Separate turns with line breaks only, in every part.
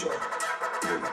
Joy.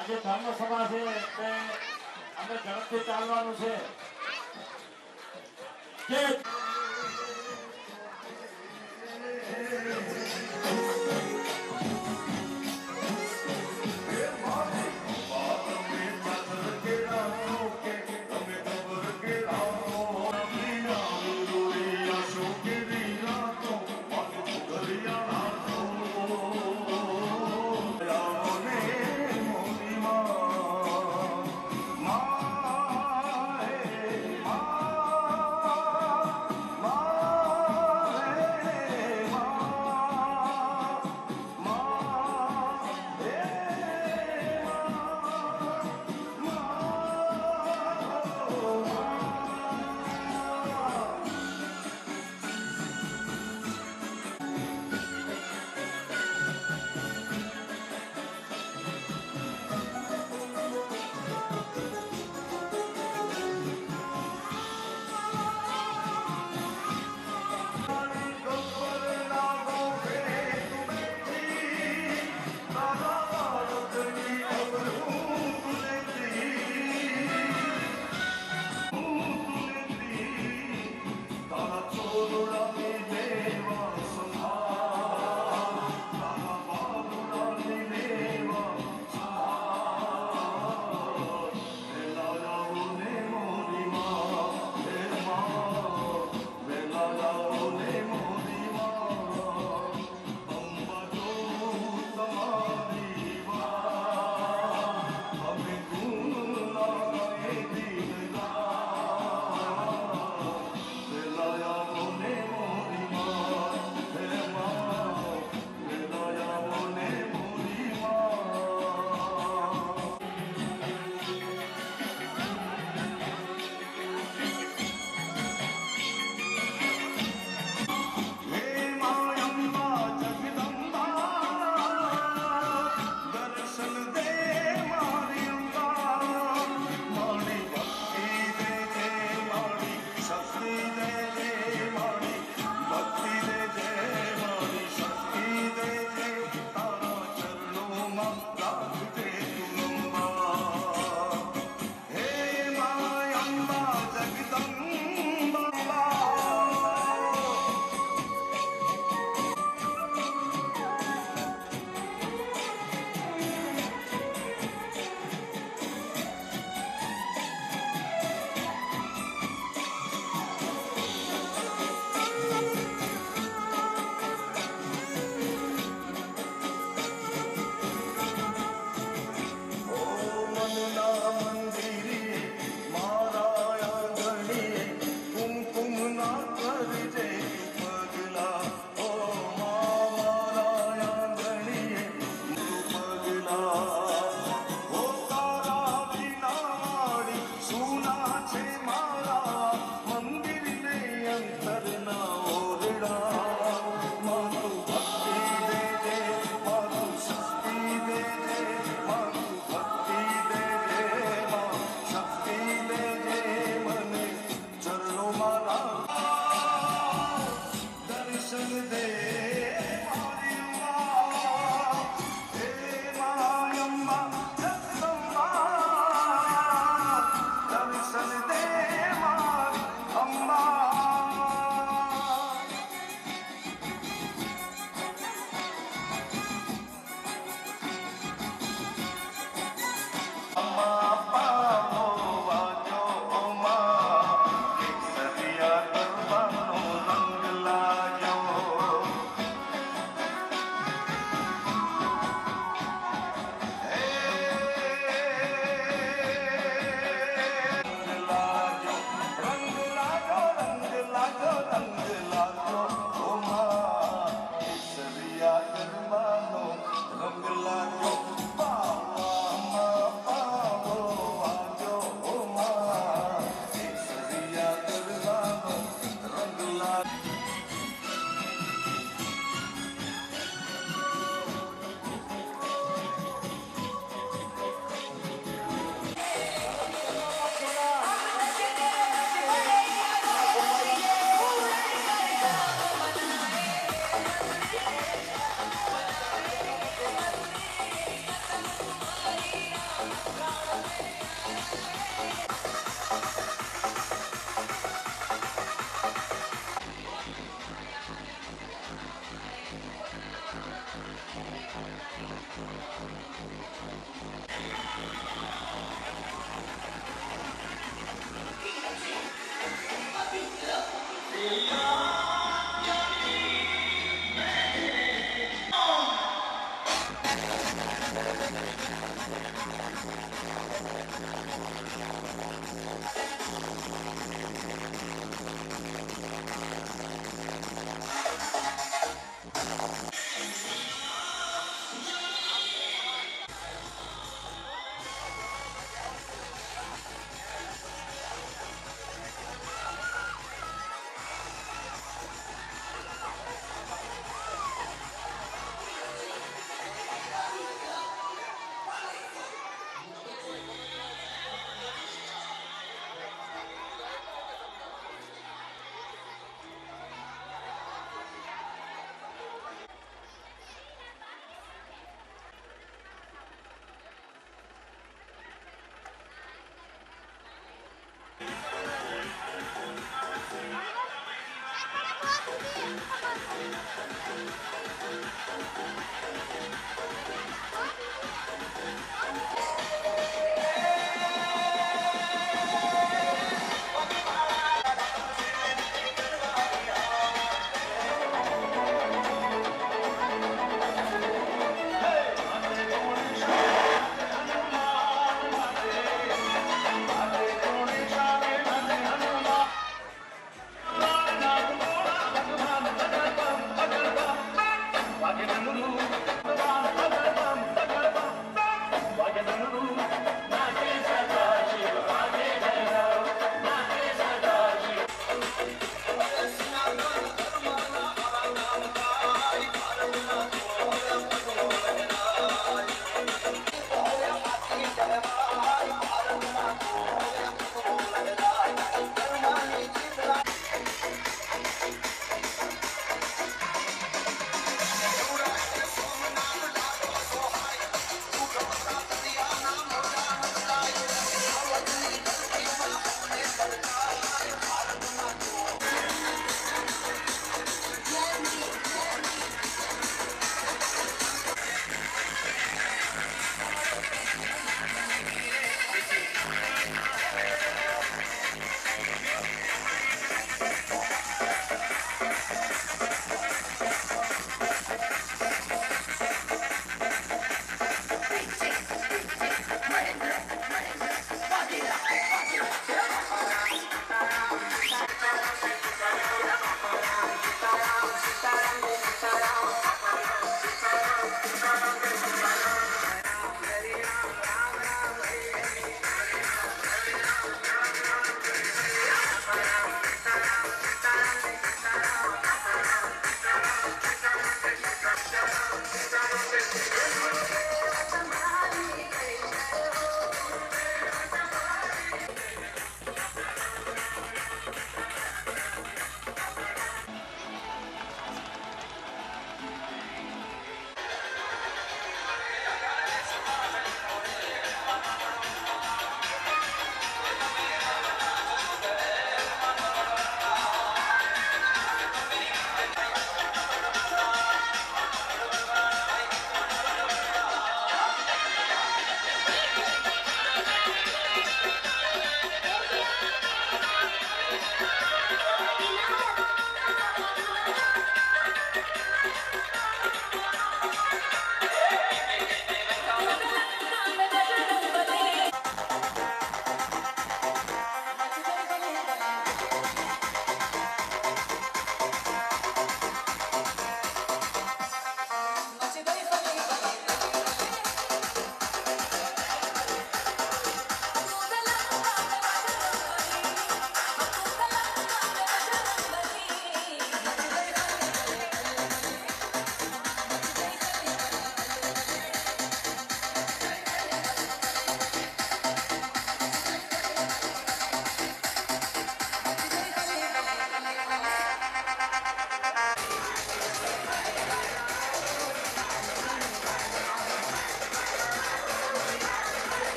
આજે ધર્મ સભા છે તે અમે ઝડપથી ચાલવાનું છે કે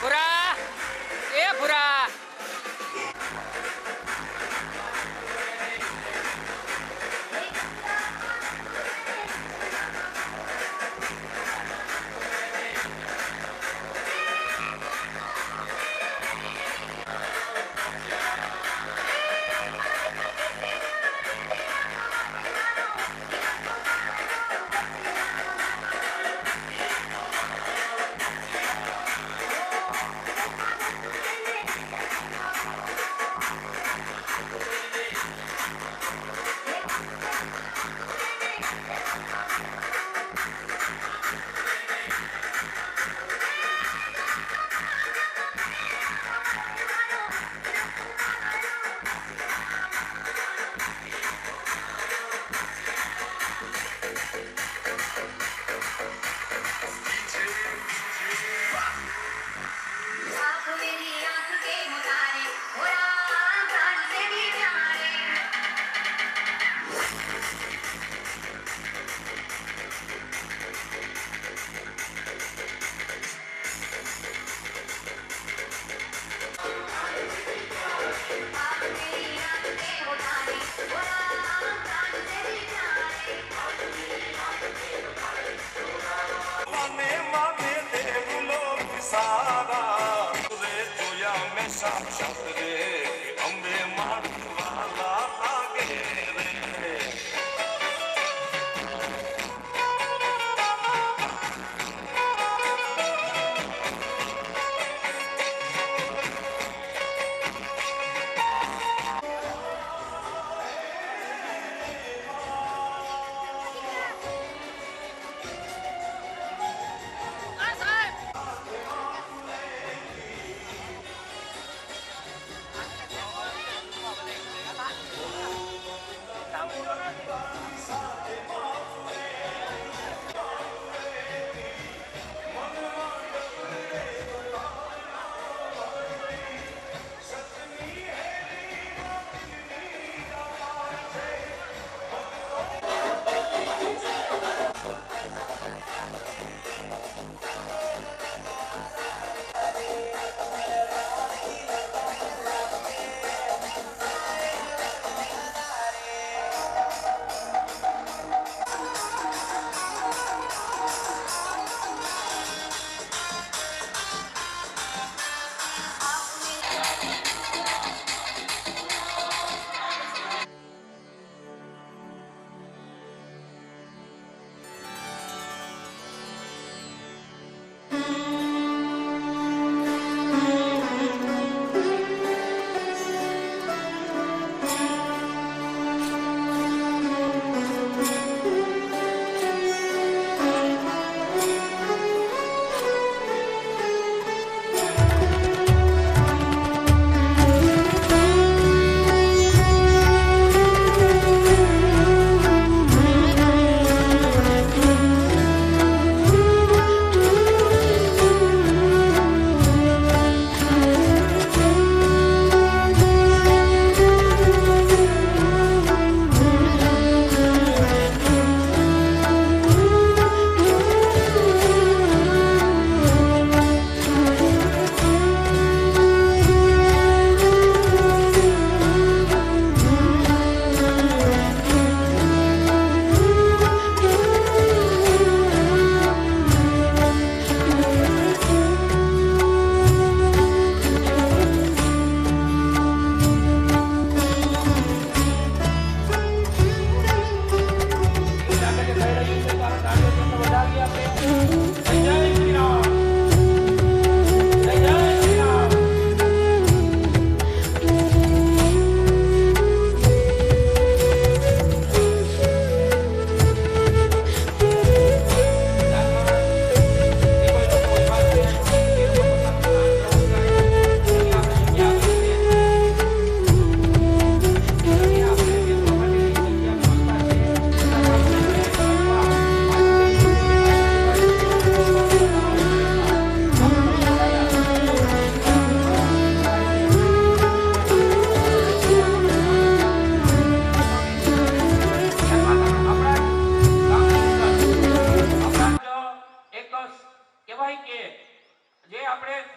ભૂરા એ ભૂરા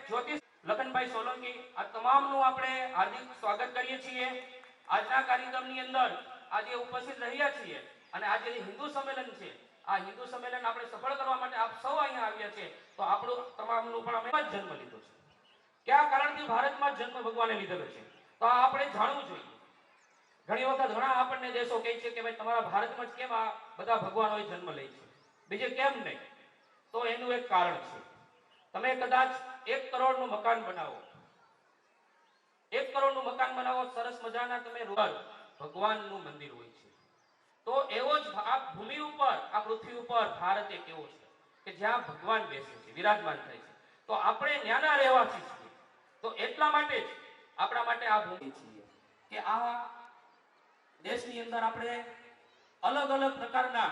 જ્યોતિષ લખનભાઈ સોલંકી આ તમામનું આપણે હાર્દિક સ્વાગત કરીએ છીએ. આજના કાર્યક્રમની અંદર આજે ઉપસ્થિત રહ્યા છીએ અને આજે હિન્દુ સંમેલન છે. આ હિન્દુ સંમેલન આપણે સફળ કરવા માટે આપ સૌ અહીંયા આવ્યા છે. તો આપણું તમામનું પણ અમે જન્મ લીધો છે. કયા કારણથી ભારતમાં જન્મ ભગવાને લીધેલો છે તો આ આપણે જાણવું જોઈએ. ઘણી વખત ઘણા આપણને દેશો કહે છે કે ભાઈ તમારા ભારતમાં જ કેમ આ બધા ભગવાનોએ જન્મ લે છે, બીજે કેમ નહીં? તો એનું એક કારણ છે. તમે કદાચ 1 કરોડનું મકાન બનાવો, 1 કરોડનું મકાન બનાવો, સરસ મજાના તમે ભગવાનનું મંદિર હોય છે. તો એવો જ આ ભૂમિ ઉપર, આ પૃથ્વી ઉપર ભારત એક એવો છે કે જ્યાં ભગવાન બેસે છે, વિરાજમાન થાય છે. તો આપણે ન્યાના રહેવાસી છીએ. તો એટલા માટે જ આપણા માટે આ ભૂમિ છીએ કે આ દેશની અંદર આપણે અલગ અલગ પ્રકારના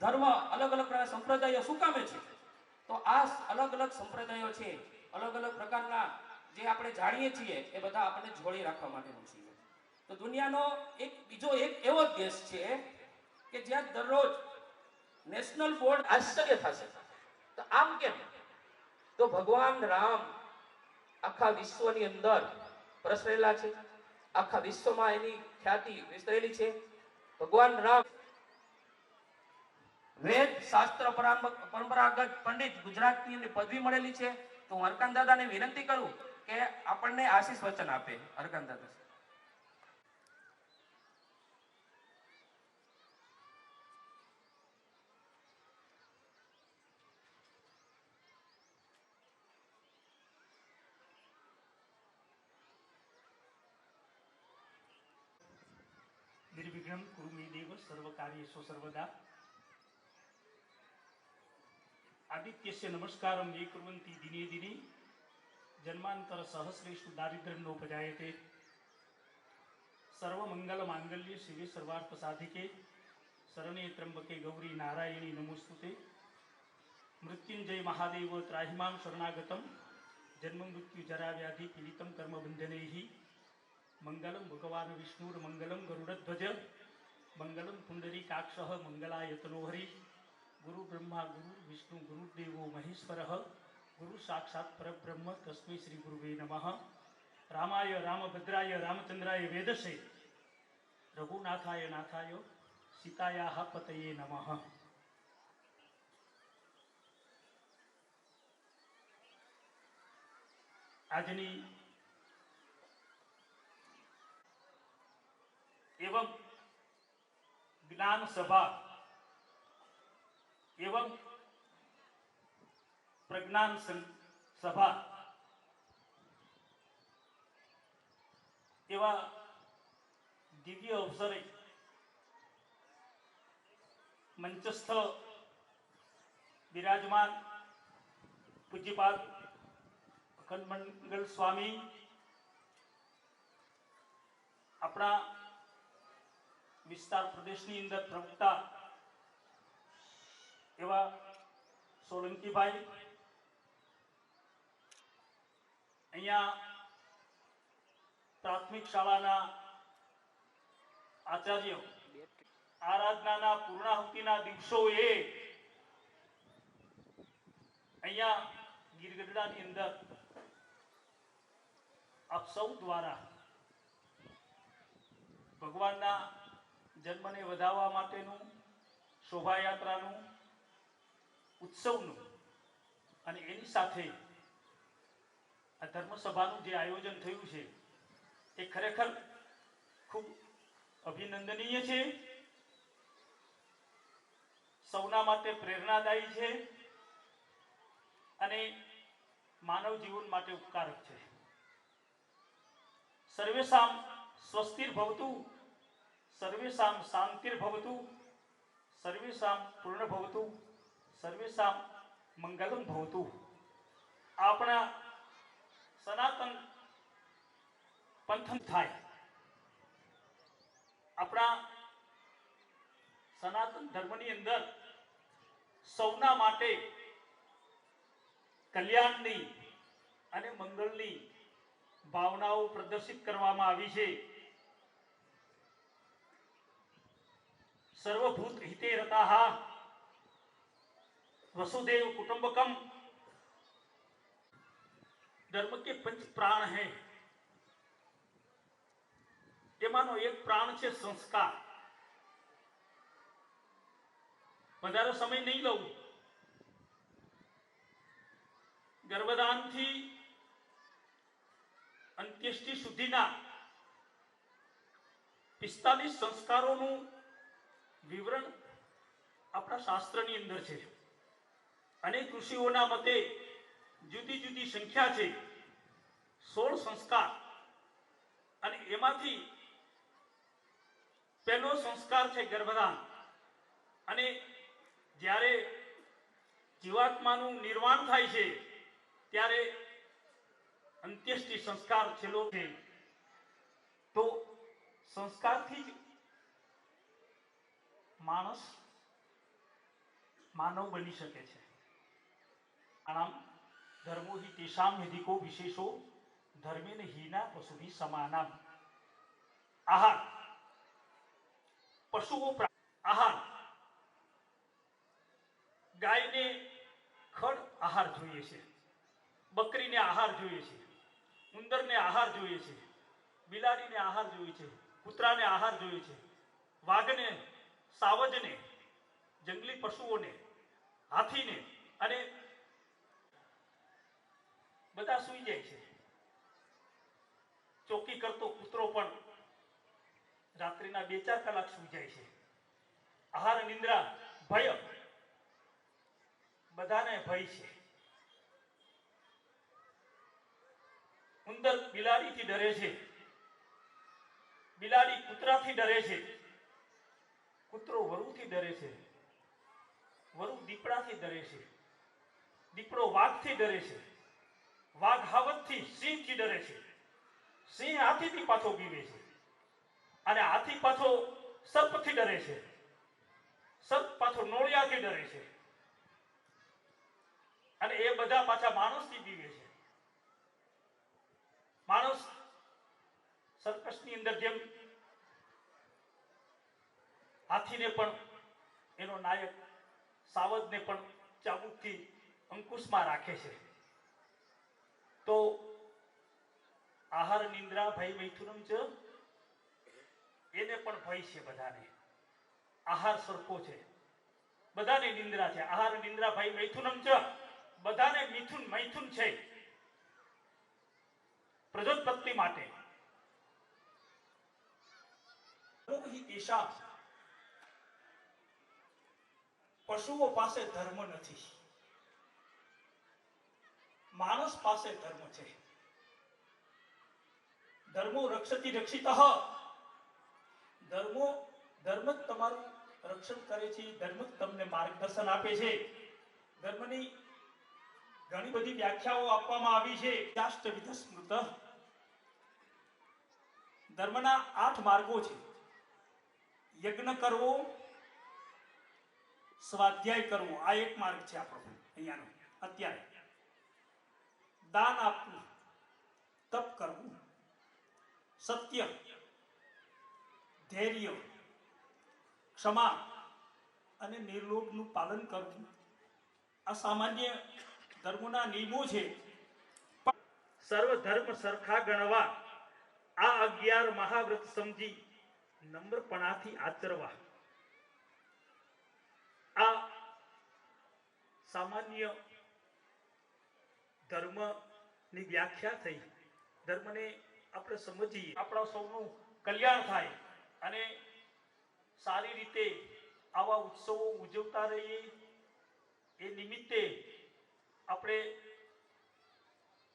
ધર્મ, અલગ અલગ પ્રકારના સંપ્રદાયો શું કામે છે? તો આ અલગ અલગ સંપ્રદાયો છે, અલગ અલગ પ્રકારના જે આપણે જાણીએ છીએ એ બધા આપણને જોડી રાખવા માટેનું છે. તો દુનિયાનો એક બીજો એક એવો દેશ છે કે જ્યાં દરરોજ નેશનલ બોર્ડ આશ્ચર્ય થશે. તો આમ કેમ? તો ભગવાન રામ આખા વિશ્વની અંદર પ્રસરેલા છે, આખા વિશ્વમાં એની ખ્યાતિ વિસ્તરેલી છે. ભગવાન રામ વેદ શાસ્ત્ર પરંપરાગત પંડિત, ગુજરાતની અંદર પદવી મળેલી છે. તો હું હરકાન દાદાને વિનંતી કરું કે આપણને આશીષ વચન આપે. હરકાન દાદા.
निर्विघ्नं कुरु मे देव सर्वकार्येषु सर्वदा। आदित्यस्य नमस्कारं ये कुर्वन्ति दिने दिने जन्मांतर सहस्रेषु दारिद्र्यं नोपजायते। सर्वमंगल मांगल्ये शिवे सर्वार्थ साधिके शरण्ये त्र्यंबके गौरी नारायणी नमोस्तुते। मृत्युंजय महादेव त्राहिमां शरणागतं जन्म मृत्यु जरा व्याधि पीड़ितं कर्म बंधनैः। मंगलम भगवान विष्णुर्मंगलम गरुड़ध्वज मंगलम पुंडरीकाक्षः मंगलायतनोहरि। गुरु ब्रह्मा गुरु विष्णु गुरुदेवो महेश्वरः गुरु साक्षात् परब्रह्म तस्मै श्री गुरुवे नमः। रामाय रामभद्राय रामचंद्राय वेदसे रघुनाथाय नाथाय सीतायाः पतये नमः। आजनी एवं ज्ञान सभा एवं प्रज्ञान सभा एवं दिव्य अवसरे मंचस्थ विराजमान पूज्यपाद अखंड मंगल स्वामी अपना विस्तार प्रदेशनी अंदर प्रवक्ता एवं सोलंकी भाई अहींया प्राथमिक शाळाना आचार्य आराधनाना पूर्णाहुतिना दिवसोए अहींया गीरगઢડાની અંદર आप सौ द्वारा भगवानना जन्मने વધાવવા માટેનું શોભાયાત્રાનું ઉત્સવનું અને એની સાથે આ ધર્મસભાનું જે આયોજન થયું છે એ ખરેખર ખૂબ અભિનંદનીય છે, સૌના માટે પ્રેરણાદાયી છે અને માનવ જીવન માટે ઉપકારક છે। સર્વેષાં સ્વસ્તિર્ભવતુ सर्वेषां शांतिर्भवतु सर्वेषां पूर्णभवतु सर्वेषां मंगलम भवतु। अपना सनातन पंथ थाय, अपना सनातन धर्मनी अंदर सौना माटे कल्याणनी अने मंगलनी भावनाओं प्रदर्शित करवामां आवी छे। सर्वभूत हिते रताः वसुदेव कुटुंबकम धर्म के पंच प्राण है, एमानो एक प्राण छे संस्कार। વધારે સમય નહીં લઉં। ગર્ભદાનથી અંત્યેષ્ટિ સુધીના 45 સંસ્કારોનું વિવરણ આપણા શાસ્ત્રની અંદર છે। અનેક ઋષિઓના મતે જુદી જુદી સંખ્યા છે, 16 સંસ્કાર। અને એમાંથી પહેલો સંસ્કાર છે ગર્ભદાન। અને જ્યારે જીવાત્માનું નિર્વાણ થાય છે ત્યારે અંત્યેષ્ટિ સંસ્કાર છેલ્લો છે। તો સંસ્કારથી જ માણસ માનવ બની શકે છે। આનામ ધર્મો હિ તેષામ વિધિકો વિશેષો ધર્મેન હીના પશુભિ સમાનામ। આહાર, પશુઓ આહાર, ગાયને ખડ આહાર જોઈએ છે, બકરીને આહાર જોઈએ છે, ઉંદરને આહાર જોઈએ છે, બિલાડીને આહાર જોઈએ છે, કૂતરાને આહાર જોઈએ છે, વાઘને, સાવજને, જંગલી પશુઓને, હાથીને, અને બધા સૂઈ જાય છે। ચોકી કરતો કૂતરો પણ રાત્રિના 2-4 કલાક સૂઈ જાય છે। આહાર, નિંદ્રા, ભય, બધાને ભય છે। ઉંદર બિલાડીથી ડરે છે, બિલાડી કૂતરાથી ડરે છે, કૂતરો વરુથી ડરે છે, વરુ દીપડાથી ડરે છે, દીપડો વાઘથી ડરે છે, વાઘ હાવજથી, સિંહથી ડરે છે, સિંહ હાથીથી પાછો બીવે છે, અને હાથી પાછો સર્પથી ડરે છે, સર્પ પાછો નોળિયાથી ડરે છે, અને એ બધા પાછા માણસથી બીવે છે। માણસ સર્કસની અંદર જેમ હાથીને પણ એનો નાયક સાવજને પણ ચાબુકથી અંકુશમાં રાખે છે, તો આહાર, નિંદ્રા, ભય, મૈથુનમ ચ એને પણ ભય છે બધાને। આહાર સરખો છે, બધાને નિંદ્રા છે। આહાર, નિંદ્રા, ભય, મૈથુનમ ચ બધાને મૈથુન છે પ્રજોત્પત્તિ માટે। પશુઓ પાસે ધર્મ નથી, માણસ પાસે ધર્મ છે। ધર્મો રક્ષતી રક્ષિતઃ, ધર્મ જ તમારું રક્ષણ કરે છે, ધર્મ જ તમને માર્ગદર્શન આપે છે। ધર્મની ઘણી બધી વ્યાખ્યાઓ આપવામાં આવી છે। શાસ્ત્રવિધ સ્મૃત, ધર્મના 8 માર્ગો છે। યજ્ઞ કરવો, સ્વાધ્યાય કરવો, આ એક માર્ગ છે આપણો અહીંયાનો અત્યારે। દાન આપવું, તપ કરવું, સત્ય, ધૈર્ય, ક્ષમા અને નિર્લોભનું પાલન કરવું, આ સામાન્ય ધર્મોના નિયમો છે। સર્વ ધર્મ સરખા ગણવા, આ 11 મહાવ્રત સમજી નમ્રપણાથી આચરવા। આ સામાન્ય ધર્મની વ્યાખ્યા થઈ। ધર્મને આપણે સમજીએ, આપણા સૌનું કલ્યાણ થાય અને સારી રીતે આવા ઉત્સવો ઉજવતા રહીએ। એ નિમિત્તે આપણે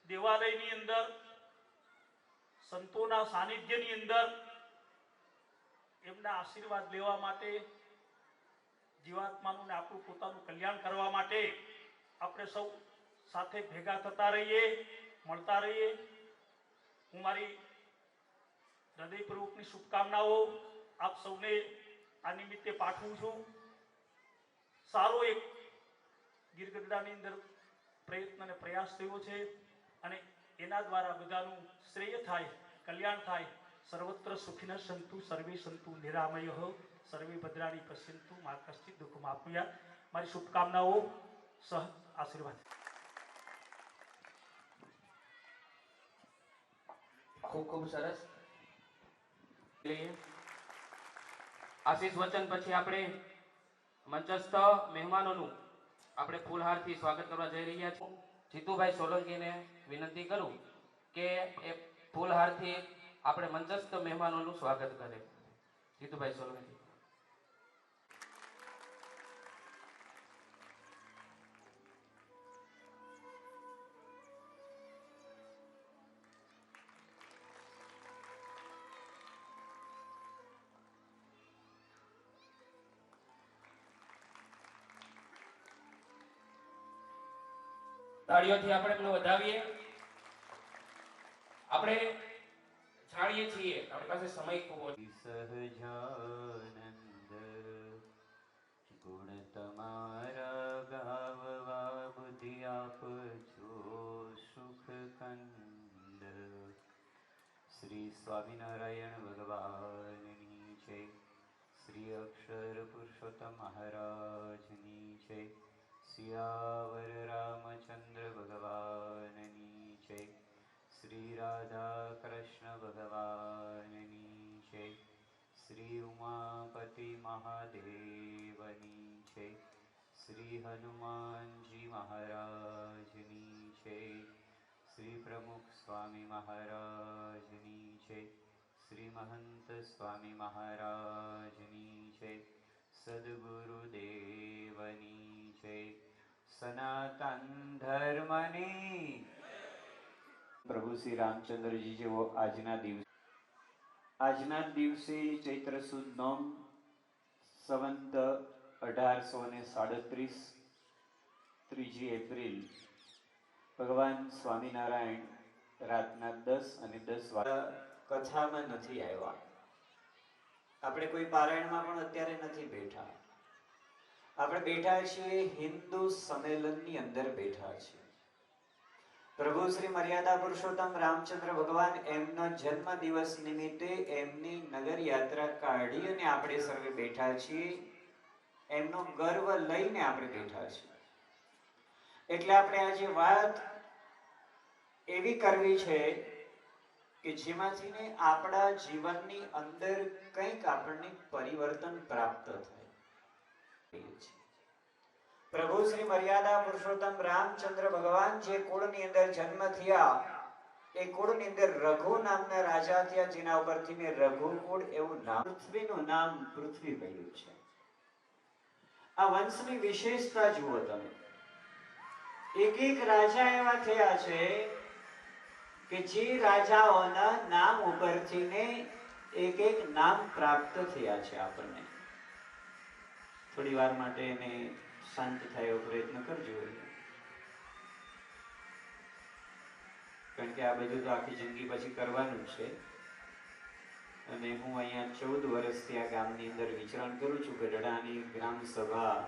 દેવાલયની અંદર, સંતોના સાનિધ્યની અંદર એમના આશીર્વાદ લેવા માટે, જીવાત્માનું ને આપણું પોતાનું કલ્યાણ કરવા માટે આપણે સૌ સાથે ભેગા થતા રહીએ, મળતા રહીએ। હું મારી હૃદયપૂર્વકની શુભકામનાઓ આપ સૌને આ નિમિત્તે પાઠવું છું। સારો એક ગીરગઢડાની અંદર પ્રયત્ન અને પ્રયાસ થયો છે અને એના દ્વારા બધાનું શ્રેય થાય, કલ્યાણ થાય। સર્વત્ર સુખિનઃ સંતુ સર્વે સંતુ નિરામયઃ, સર્વે ભદ્રાણી પશ્યન્તુ મા કશ્ચિત દુઃખમાપ્નુયાત। મારી શુભકામનાઓ સહ આશીર્વાદ।
ખૂબ ખૂબ સરસ. આશીષ વચન પછી આપણે મંચસ્થ મહેમાનોનું આપણે ફૂલહારથી સ્વાગત કરવા જઈ રહ્યા છીએ. જીતુભાઈ સોલંકીને વિનંતી કરું કે એ ફૂલહારથી આપણે મંચસ્થ મહેમાનોનું સ્વાગત કરે. જીતુભાઈ સોલંકી. તાળીઓથી આપણે એમને વધાવીએ. આપણે જાણીએ છીએ આપણી પાસે સમય ખૂબ ઓછો.
સહજાનંદ ગુણ તમારા ગાવવા બુદ્ધિ આપજો સુખ કંદ. શ્રી સ્વામિનારાયણ ભગવાનની જય. શ્રી અક્ષર પુરુષોત્તમ મહારાજની જય. સિયાવર રામચંદ્ર ભગવાનની જય. શ્રી રાધા કૃષ્ણ ભગવાનની જય. શ્રી ઉમાપતિ મહાદેવની જય. શ્રી હનુમાનજી મહારાજની જય. શ્રી પ્રમુખ સ્વામી મહારાજની જય. શ્રી મહંત સ્વામી મહારાજની જય. સદગુરુદેવની જય. સનાતન ધર્મની. પ્રભુ શ્રી રામચંદ્રજી જેવો આજના દિવસે ચૈત્ર સુદ નોમ સંવંત 1837 3 એપ્રિલ ભગવાન સ્વામિનારાયણ રાતના 10 અને 10 કથામાં નથી આવ્યા. આપણે કોઈ પારાયણમાં પણ અત્યારે નથી બેઠા. આપણે બેઠા છીએ હિન્દુ સંમેલનની અંદર બેઠા છીએ. પ્રભુ શ્રી મર્યાદા પુરુષોત્તમ રામચંદ્ર ભગવાન એમનો જન્મ દિવસ નિમિત્તે એમની નગર યાત્રા કાઢી અને આપણે સર્વે બેઠા છીએ. એમનો ગર્વ લઈને આપણે બેઠા છીએ. એટલે આપણે આજે વાત એવી કરવી છે કે જેમાંથી આપણા જીવનની અંદર કંઈક આપણને પરિવર્તન પ્રાપ્ત થાય. પ્રભુ શ્રી મર્યાદા પુરુષોત્તમ રામચંદ્ર ભગવાન જે કુળની અંદર જન્મ થયા એ કુળની અંદર રઘુ નામના રાજા થયા, જેના ઉપરથી મેં રઘુકુળ એવું નામ, પૃથ્વીનું નામ પૃથ્વી પડ્યું છે. આ વંશની વિશેષતા જુઓ તમે. એક એક રાજા એવા થયા છે કે જે રાજાઓના નામ ઉપરથી ને એક એક નામ પ્રાપ્ત થયા છે. આપણને થોડી વાર માટે એને શાંત થાય એવો પ્રયત્ન કરજો, કારણ કે આ બધું તો આખી જિંદગી પછી કરવાનું છે. અને હું અહીંયા 14 વર્ષથી આ ગામની અંદર વિચરણ કરું છું. ગઢડાની ગ્રામ સભા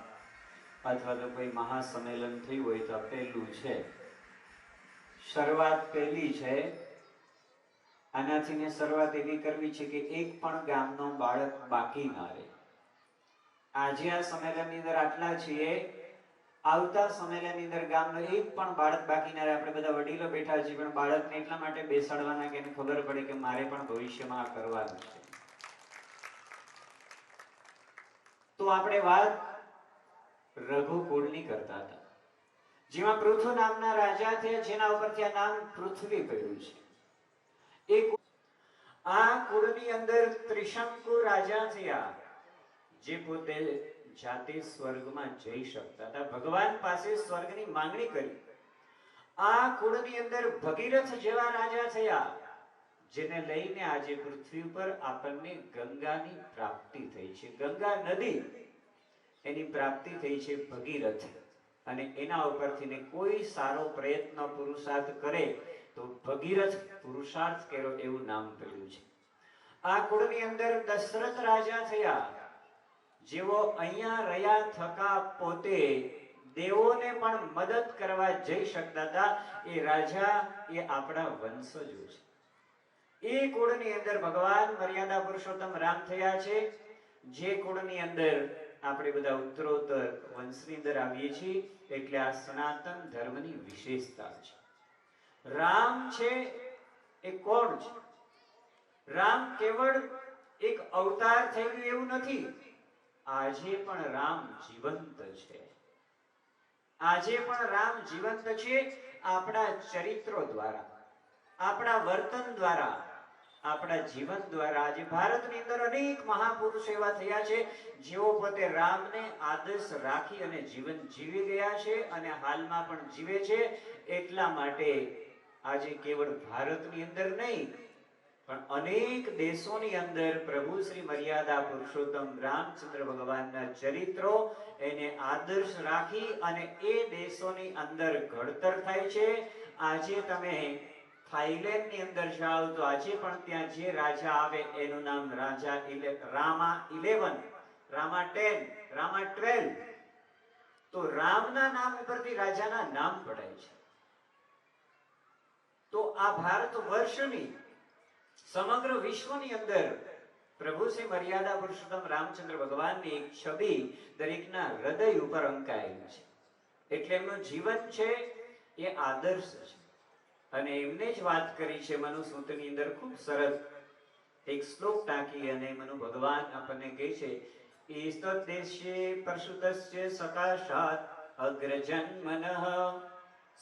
અથવા તો કોઈ મહાસંમેલન થયું હોય તો આ પહેલું છે, શરૂઆત પહેલી છે. આનાથી શરૂઆત એવી કરવી છે કે એક પણ ગામનો બાળક બાકી ના રહે. આજે આ સંમેલનની અંદર આટલા છીએ, આવતા સંમેલનની અંદર ગામનો એક પણ બાળક બાકી ના રહે. આપણે બધા વડીલો બેઠા છીએ, પણ બાળકને એટલા માટે બેસાડવાના કે એને ખબર પડે કે મારે પણ ભવિષ્યમાં આ કરવાનું છે. તો આપણે વાત રઘુકુળની કરતા હતા, જેમાં પૃથુ નામના રાજા થયા, જેના ઉપરથી આ નામ પૃથ્વી પડ્યું છે. આ કુળની અંદર ત્રિશંકુ રાજા થયા, જે પોતે જાતે સ્વર્ગમાં જઈ શકતા હતા. ભગવાન પાસે સ્વર્ગની માંગણી કરી. આ કુળની અંદર ભગીરથ જેવા રાજા થયા, જેને લઈને આજે પૃથ્વી પર આપણને ગંગાની પ્રાપ્તિ થઈ છે. ગંગા નદી એની પ્રાપ્તિ થઈ છે ભગીરથ. અને એના ઉપરથી કોઈ સારો પ્રયત્ન પુરુષાર્થ કરે તો ભગીરથ પુરુષાર્થ કર્યો એવું નામ પડ્યું છે. આ કુળની અંદર દશરથ રાજા થયા, જેઓ અહીંયા રહ્યા થકા પોતે દેવોને પણ મદદ કરવા જઈ શકતા હતા. એ રાજા એ આપણા વંશજો છે. એ કુળની અંદર ભગવાન મર્યાદા પુરુષોત્તમ રામ થયા છે, જે કુળની અંદર આપણે બધા ઉત્તરોત્તર વંશની અંદર આવીએ છીએ. એટલે આ સનાતન ધર્મની વિશેષતા છે. રામ છે એ કોણ છે? રામ કેવળ એક અવતાર થઈ ગયું એવું નથી, આજે પણ રામ જીવંત છે. આજે પણ રામ જીવંત છે. આપણા ચરિત્રો દ્વારા, આપણા વર્તન દ્વારા, આપણા જીવન દ્વારા આજે ભારતની અંદર અનેક મહાપુરુષ એવા થયા છે જેઓ પોતે રામને આદર્શ રાખી અને જીવન જીવી ગયા છે અને હાલમાં પણ જીવે છે. એટલા માટે આજે કેવળ ભારતની અંદર નહીં પણ અનેક દેશોની અંદર પ્રભુ શ્રી મર્યાદા પુરુષોત્તમ રામચંદ્ર ભગવાનના ચરિત્રો એને આદર્શ રાખી અને એ દેશોની અંદર ઘડતર થાય છે. આજે તમે થાઈલેન્ડની અંદર જાઓ તો આજે પણ ત્યાં જે રાજા આવે એનું નામ રાજા રામા 11, રામા 10, રામા 12. તો રામના નામ ઉપરથી રાજાના નામ પડાય છે. તો આ ભારત વર્ષની સમગ્ર વિશ્વની અંદર પ્રભુ શ્રી મર્યાદા પુરુષોત્તમ રામચંદ્ર ભગવાનની એક છબી દરેકના હૃદય ઉપર અંકાયેલી છે. એટલે એમનું જીવન છે એ આદર્શ છે. અને એમને જ વાત કરી છે મનુસ્મૃતિની અંદર ખૂબ સરસ એક શ્લોક ટાંકી અને મનુ ભગવાન આપણને કહે છે, ઈસ્તદેશ્યે પ્રસુતસ્ય સકાશાત અગ્રજન્મનઃ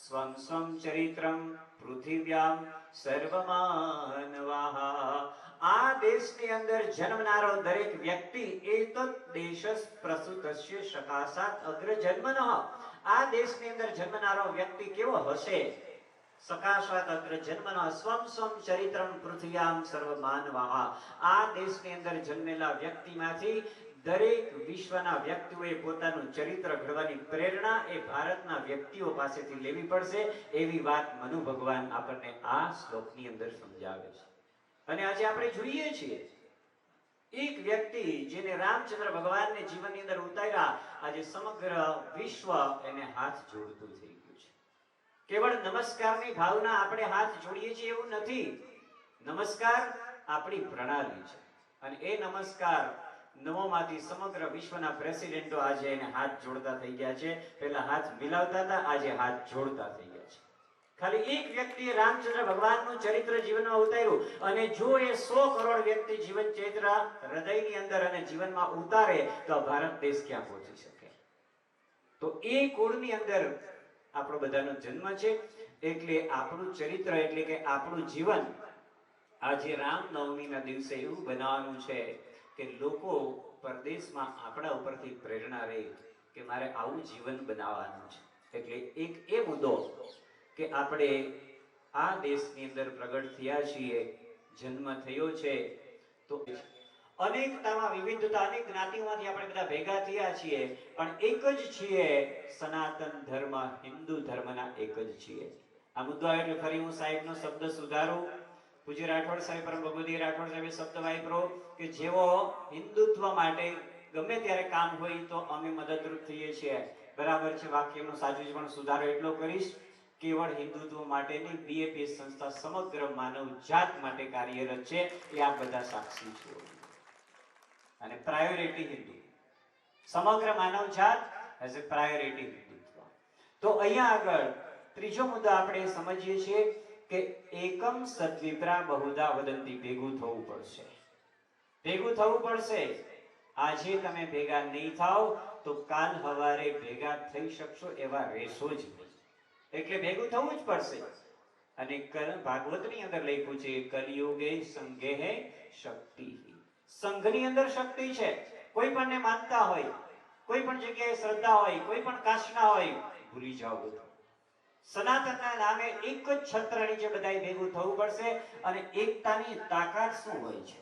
સ્વં સ્વં ચરિત્રમ પૃથિવ્યામ સર્વમાનવાહ. આ દેશની અંદર જન્મનારો દરેક વ્યક્તિ એતત દેશસ પ્રસુતસ્ય સકાશાત અગ્રજન્મનઃ. આ દેશની અંદર જન્મનારો વ્યક્તિ કેવો હશે? સકાશાત અગ્રજન્મનઃ સ્વં સ્વં ચરિત્રમ પૃથિવ્યામ સર્વમાનવાહ. આ દેશની અંદર જન્મેલા વ્યક્તિમાંથી દરેક વિશ્વના વ્યક્તિઓએ પોતાનું ચરિત્ર ઘડવાની પ્રેરણા એ ભારતના વ્યક્તિઓ પાસેથી લેવી પડશે. એવી વાત મનુ ભગવાન આપણને આ શ્લોકની અંદર સમજાવે છે. અને આજે આપણે જોઈએ છીએ એક વ્યક્તિ જેને રામચંદ્ર ભગવાનને જીવનની અંદર ઉતાર્યા, આજે સમગ્ર વિશ્વ એને હાથ જોડતું થઈ ગયું છે. કેવળ નમસ્કારની ભાવના આપણે હાથ જોડીએ છીએ એવું નથી. નમસ્કાર આપણી પ્રણાલી છે અને એ નમસ્કાર નવોમાંથી સમગ્ર વિશ્વના પ્રેસિડેન્ટો આજે એને હાથ જોડતા થઈ ગયા છે. પહેલા હાથ મિલાવતા હતા, આજે હાથ જોડતા થઈ ગયા છે. ખાલી એક વ્યક્તિએ રામચંદ્ર ભગવાનનું ચરિત્ર જીવનમાં ઉતાર્યું અને જો એ 100 કરોડ વ્યક્તિ જીવન ચરિત્ર હૃદયની અંદર અને જીવનમાં ઉતારે તો ભારત દેશ ક્યાં પહોંચી શકે? તો એ કુળની અંદર આપણો બધાનો જન્મ છે. એટલે આપણું ચરિત્ર એટલે કે આપણું જીવન આજે રામનવમીના દિવસે એવું બનાવવાનું છે કે લોકો પરદેશમાં આપણા ઉપરથી પ્રેરણા રહે કે મારે આવું જીવન બનાવવાનું છે. એટલે એક એ મુદ્દો કે આપણે આ દેશની અંદર પ્રગટ થયા છીએ, જન્મ થયો છે, તો અનેકતામાં વિવિધતા, અનેક જ્ઞાતિઓમાંથી આપણે બધા ભેગા થયા છીએ પણ એક જ છીએ. સનાતન ધર્મ, હિન્દુ ધર્મના એક જ છીએ. આ મુદ્દો આવે એટલે ફરી હું સાહેબનો શબ્દ સુધારું. પૂજ્ય રાઠોડ સાહેબ, પરમ ભગવતી રાઠોડ સાહેબે શબ્દ વાપરો કે જેવો હિન્દુત્વ માટે ગમે ત્યારે કામ હોય તો અમે મદદરૂપ થઈએ છીએ. બરાબર છે, વાક્યનો સાચું પણ સુધારો એટલો કરીશ, કેવળ હિન્દુત્વ માટેની બીએપી સંસ્થા સમગ્ર માનવ જાત માટે કાર્યરત છે. એ આપ બધા સાક્ષી છો. અને પ્રાયોરિટી હિન્દુ, સમગ્ર માનવ જાત એઝ એ પ્રાયોરિટી હિન્દુત્વ. તો અહીંયા આગળ ત્રીજો મુદ્દો આપણે સમજીએ છીએ કે એકમ સદ્વિપ્રા બહુધા વદંતી. ભેગું થવું પડશે, ભેગું થવું પડશે. આજે તમે ભેગા નહીં થાવ તો કાલ સવારે ભેગા થઈ શકશો એવા રહેશો જ નહીં. એટલે ભેગું થવું જ પડશે. અને ભાગવતની અંદર લખ્યું છે કલિયુગે સંઘે શક્તિ. સંઘની અંદર શક્તિ છે. કોઈ પણ ને માનતા હોય, કોઈ પણ જગ્યાએ શ્રદ્ધા હોય, કોઈ પણ કાસ્ટના હોય, ભૂલી જાઓ બધું. સનાતનના નામે એક જ છત્ર નીચે બધાએ ભેગું થવું પડશે. અને એકતાની તાકાત શું હોય છે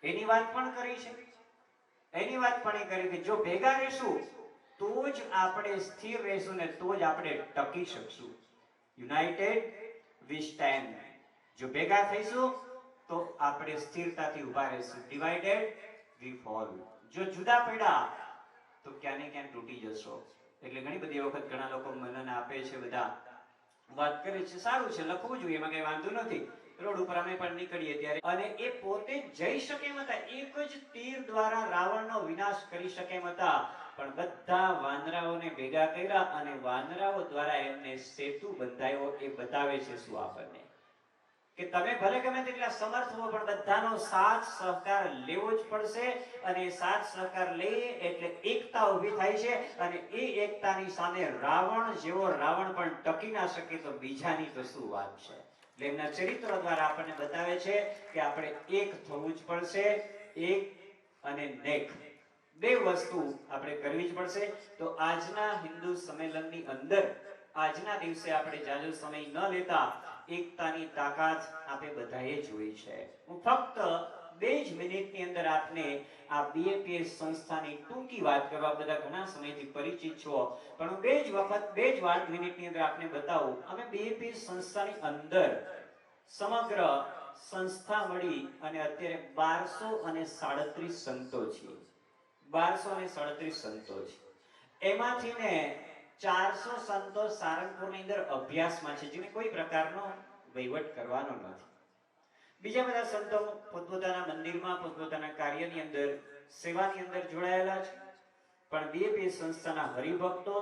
એની વાત પણ કરી છે. એની વાત પણ એ કરી કે જો ભેગા રહેશું તો જ આપણે સ્થિર રહેશું ને તો જ આપણે ટકી શકશું. યુનાઇટેડ વી સ્ટેન્ડ. જો ભેગા થઈશું તો આપણે સ્થિરતાથી ઊભા રહીશું. ડિવાઇડેડ વી ફોલ. જો જુદા પડ્યા તો ક્યાં ને ક્યાં તૂટી જશો. એટલે ઘણી બધી વખત ઘણા લોકો મનન આપે છે, બધા વાત કરે છે, સારું છે, લખવું જોઈએ, એમાં કઈ વાંધો નથી. રોડ ઉપર અમે પણ નીકળીએ ત્યારે અને એ પોતે જઈ શકે એમ હતા. એક જ તીર દ્વારા રાવણનો વિનાશ કરી શકે એમ હતા. પણ બધા વાનરાઓને ભેગા કર્યા અને વાનરાઓ દ્વારા એમને સેતુ બંધાયો. એ બતાવે છે શું આપણને કે તમે ભલે ગમે તેટલા સમર્થ હો પણ બધાનો સાથ સહકાર લેવો જ પડશે, અને સાથ સહકાર લઈએ એટલે એકતા ઊભી થાય છે, અને એ એકતાની સામે રાવણ જેવો રાવણ પણ ટકી ના શકે તો બીજાની તો શું વાત છે. એટલે એમના ચરિત્ર દ્વારા આપણને બતાવે છે કે આપણે એક થવું જ પડશે. એક અને નેક બે વસ્તુ આપણે કરવી જ પડશે. તો આજના હિન્દુ સંમેલનની અંદર આજના દિવસે આપણે જાજો સમય ન લેતા એકતાની તાકાત આપણે બધાએ જોઈ છે. હું ફક્ત 2 જ મિનિટની અંદર આપને આ બીએપીએસ સંસ્થાની ટૂંકી વાત કરવા, બધા ઘણા સમયથી પરિચિત છો, પણ હું 2 જ મિનિટની અંદર આપને બતાવું. અમે બીએપીએસ સંસ્થાની અંદર સમગ્ર સંસ્થા મળી અને અત્યારે 1237 સંતો છીએ. 1237 સંતો છે. એમાંથી ને 400 સંતો સારંગપુરની અંદર અભ્યાસમાં છે, જેને કોઈ પ્રકારનો વહીવટ કરવાનો નથી. બીજા બધા સંતો પોતપોતાના મંદિરમાં પોતપોતાના કાર્યની અંદર સેવાની અંદર જોડાયેલા છે. પણ બીએપીએસ સંસ્થાના હરિભક્તો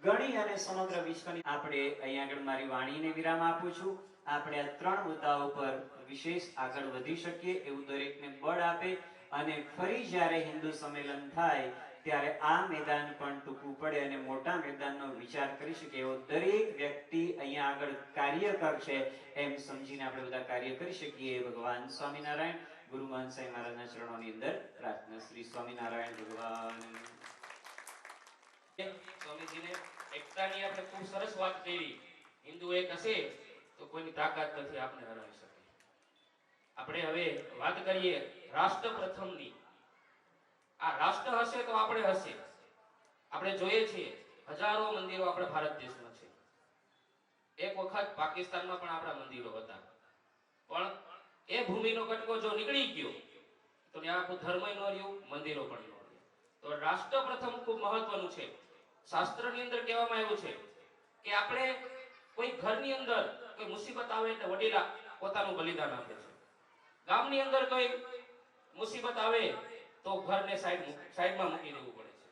ગણી અને સમગ્ર વિશ્વની આપણે અહીંયા આગળ મારી વાણીને વિરામ આપું છું. આપણે આ 3 મુદ્દાઓ પર વિશેષ આગળ વધી શકીએ એવું દરેકને બળ આપે, અને ફરી જ્યારે હિન્દુ સંમેલન થાય ત્યારે આ મેદાન પણ ટૂંકું પડે અને મોટા મેદાનનો વિચાર કરી શકે એવો દરેક વ્યક્તિ અહીંયા આગળ કાર્ય કરશે એમ સમજીને આપણે બધા કાર્ય કરી શકીએ. ભગવાન સ્વામિનારાયણ. ગુરુ મહંત સાહેબ મહારાજના ચરણોની અંદર પ્રાર્થના. શ્રી સ્વામિનારાયણ ભગવાન.
સ્વામીજીને એકતાની આપણે ખૂબ સરસ વાત કરી. હિન્દુ એક હશે તો કોઈની તાકાત નથી આપણે હરાવી શકે. આપણે હવે વાત કરીએ રાષ્ટ્ર પ્રથમની. આ રાષ્ટ્ર હશે તો આપણે હશે. આપણે જોઈએ છીએ હજારો મંદિરો આપણે ભારત દેશમાં છે. એક વખત પાકિસ્તાનમાં પણ આપણા મંદિરો હતા, પણ એ ભૂમિનો કટકો જો નીકળી ગયો તો ત્યાં આખું ધર્મ ન રહ્યું, મંદિરો પણ ન રહ્યું. તો રાષ્ટ્ર પ્રથમ ખૂબ મહત્વનું છે. શાસ્ત્રની અંદર કહેવામાં આવ્યું છે કે આપણે કોઈ ઘરની અંદર કોઈ મુસીબત આવે એટલે વડીલા પોતાનું બલિદાન આપે છે. ગામની અંદર કોઈ મુસીબત આવે તો ઘરને સાઈડમાં મૂકી દેવું પડે છે.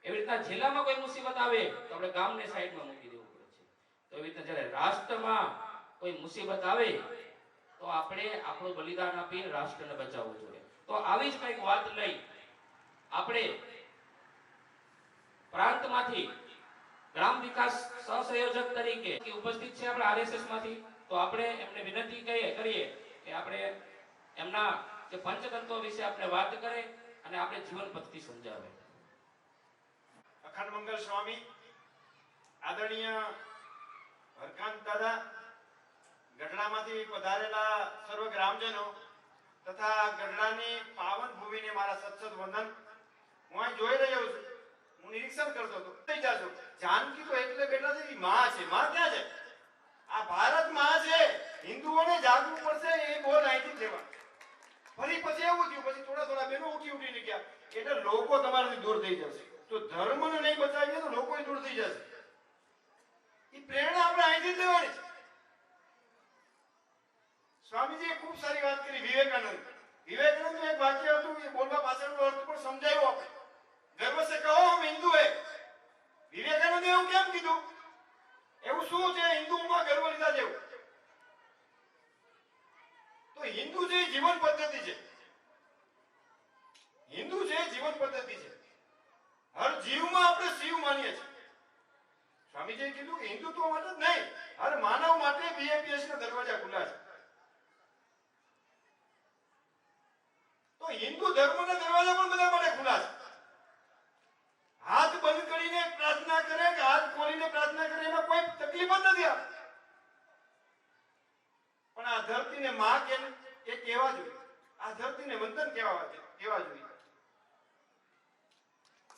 એવી રીતના જિલ્લામાં કોઈ મુસીબત આવે તો આપણે ગામને સાઈડમાં મૂકી દેવું પડે છે. તો એવી રીતના જ્યારે રાષ્ટ્રમાં કોઈ મુસીબત આવે તો આપણે આપણું બલિદાન આપીને રાષ્ટ્રને બચાવવું જોઈએ. તો આવી જ કંઈક વાત લઈ આપણે પ્રાંતમાંથી ગ્રામ વિકાસ સહસંયોજક તરીકે ઉપસ્થિત છે આપણે આરએસએસ માંથી. તો આપણે એમને વિનંતી કરીએ કે આપણે એમના જે પંચતત્વ વિશે આપણે વાત કરે અને આપણે જીવન પદ્ધતિ સમજાવે.
અખંડ મંગલ સ્વામી, આદરણીય હરકાંત દાદા, ગઢડામાંથી પધારેલા સર્વ ગ્રામજનો તથા ગઢડાની પાવન ભૂમિને મારા સત્સદ વંદન. હું અહીં જોઈ રહ્યો છું, હું નિરીક્ષણ કરતો હતો. થઈ જાજો, જાનકી તો એટલે બેઠા છે, માં છે. માં ક્યાં છે? આ ભારત માં છે. હિન્દુઓને જાગવું પડશે, એ બોલ અહીંથી લેવા. ફરી પછી એવું થયું, પછી થોડા બહેનો ઉઠીને ગયા એટલે લોકો તમારાથી દૂર થઈ જશે. તો ધર્મને નહીં બચાવીએ તો લોકો દૂર થઈ જશે. એ પ્રેરણા આપણે અહીંથી જ લેવાની છે. સ્વામીજીએ ખૂબ સારી વાત કરી. વિવેકાનંદનું એક વાક્ય હતું, એ બોલવા પાછળનો અર્થ પણ સમજાયો આપણે. ગર્વ સે કહો હમ હિન્દુ હે. વિવેકાનંદે એવું કેમ કીધું? એવું શું છે હિન્દુઓમાં ગર્વ લીધા જેવું? તો હિન્દુ જે જીવન પદ્ધતિ છે, હિન્દુ જે જીવન પદ્ધતિ છે, હર જીવમાં આપણે શિવ માનીએ છીએ. સ્વામીજીએ કીધું કે હિન્દુત્વ માટે જ નહીં, હર માનવ માટે બીએપીએસ ના દરવાજા ખુલ્લા છે. તો હિન્દુ ધર્મના દરવાજા પણ બધા માટે ખુલ્લા છે. હાથ બંધ કરીને પ્રાર્થના કરે કે હાથ ખોલીને પ્રાર્થના કરે એમાં કોઈ તકલીફ જ નથી. પણ આ ધરતીને માં કે એ કહેવા જોઈએ, આ ધરતીને વંદન કહેવા જોઈએ.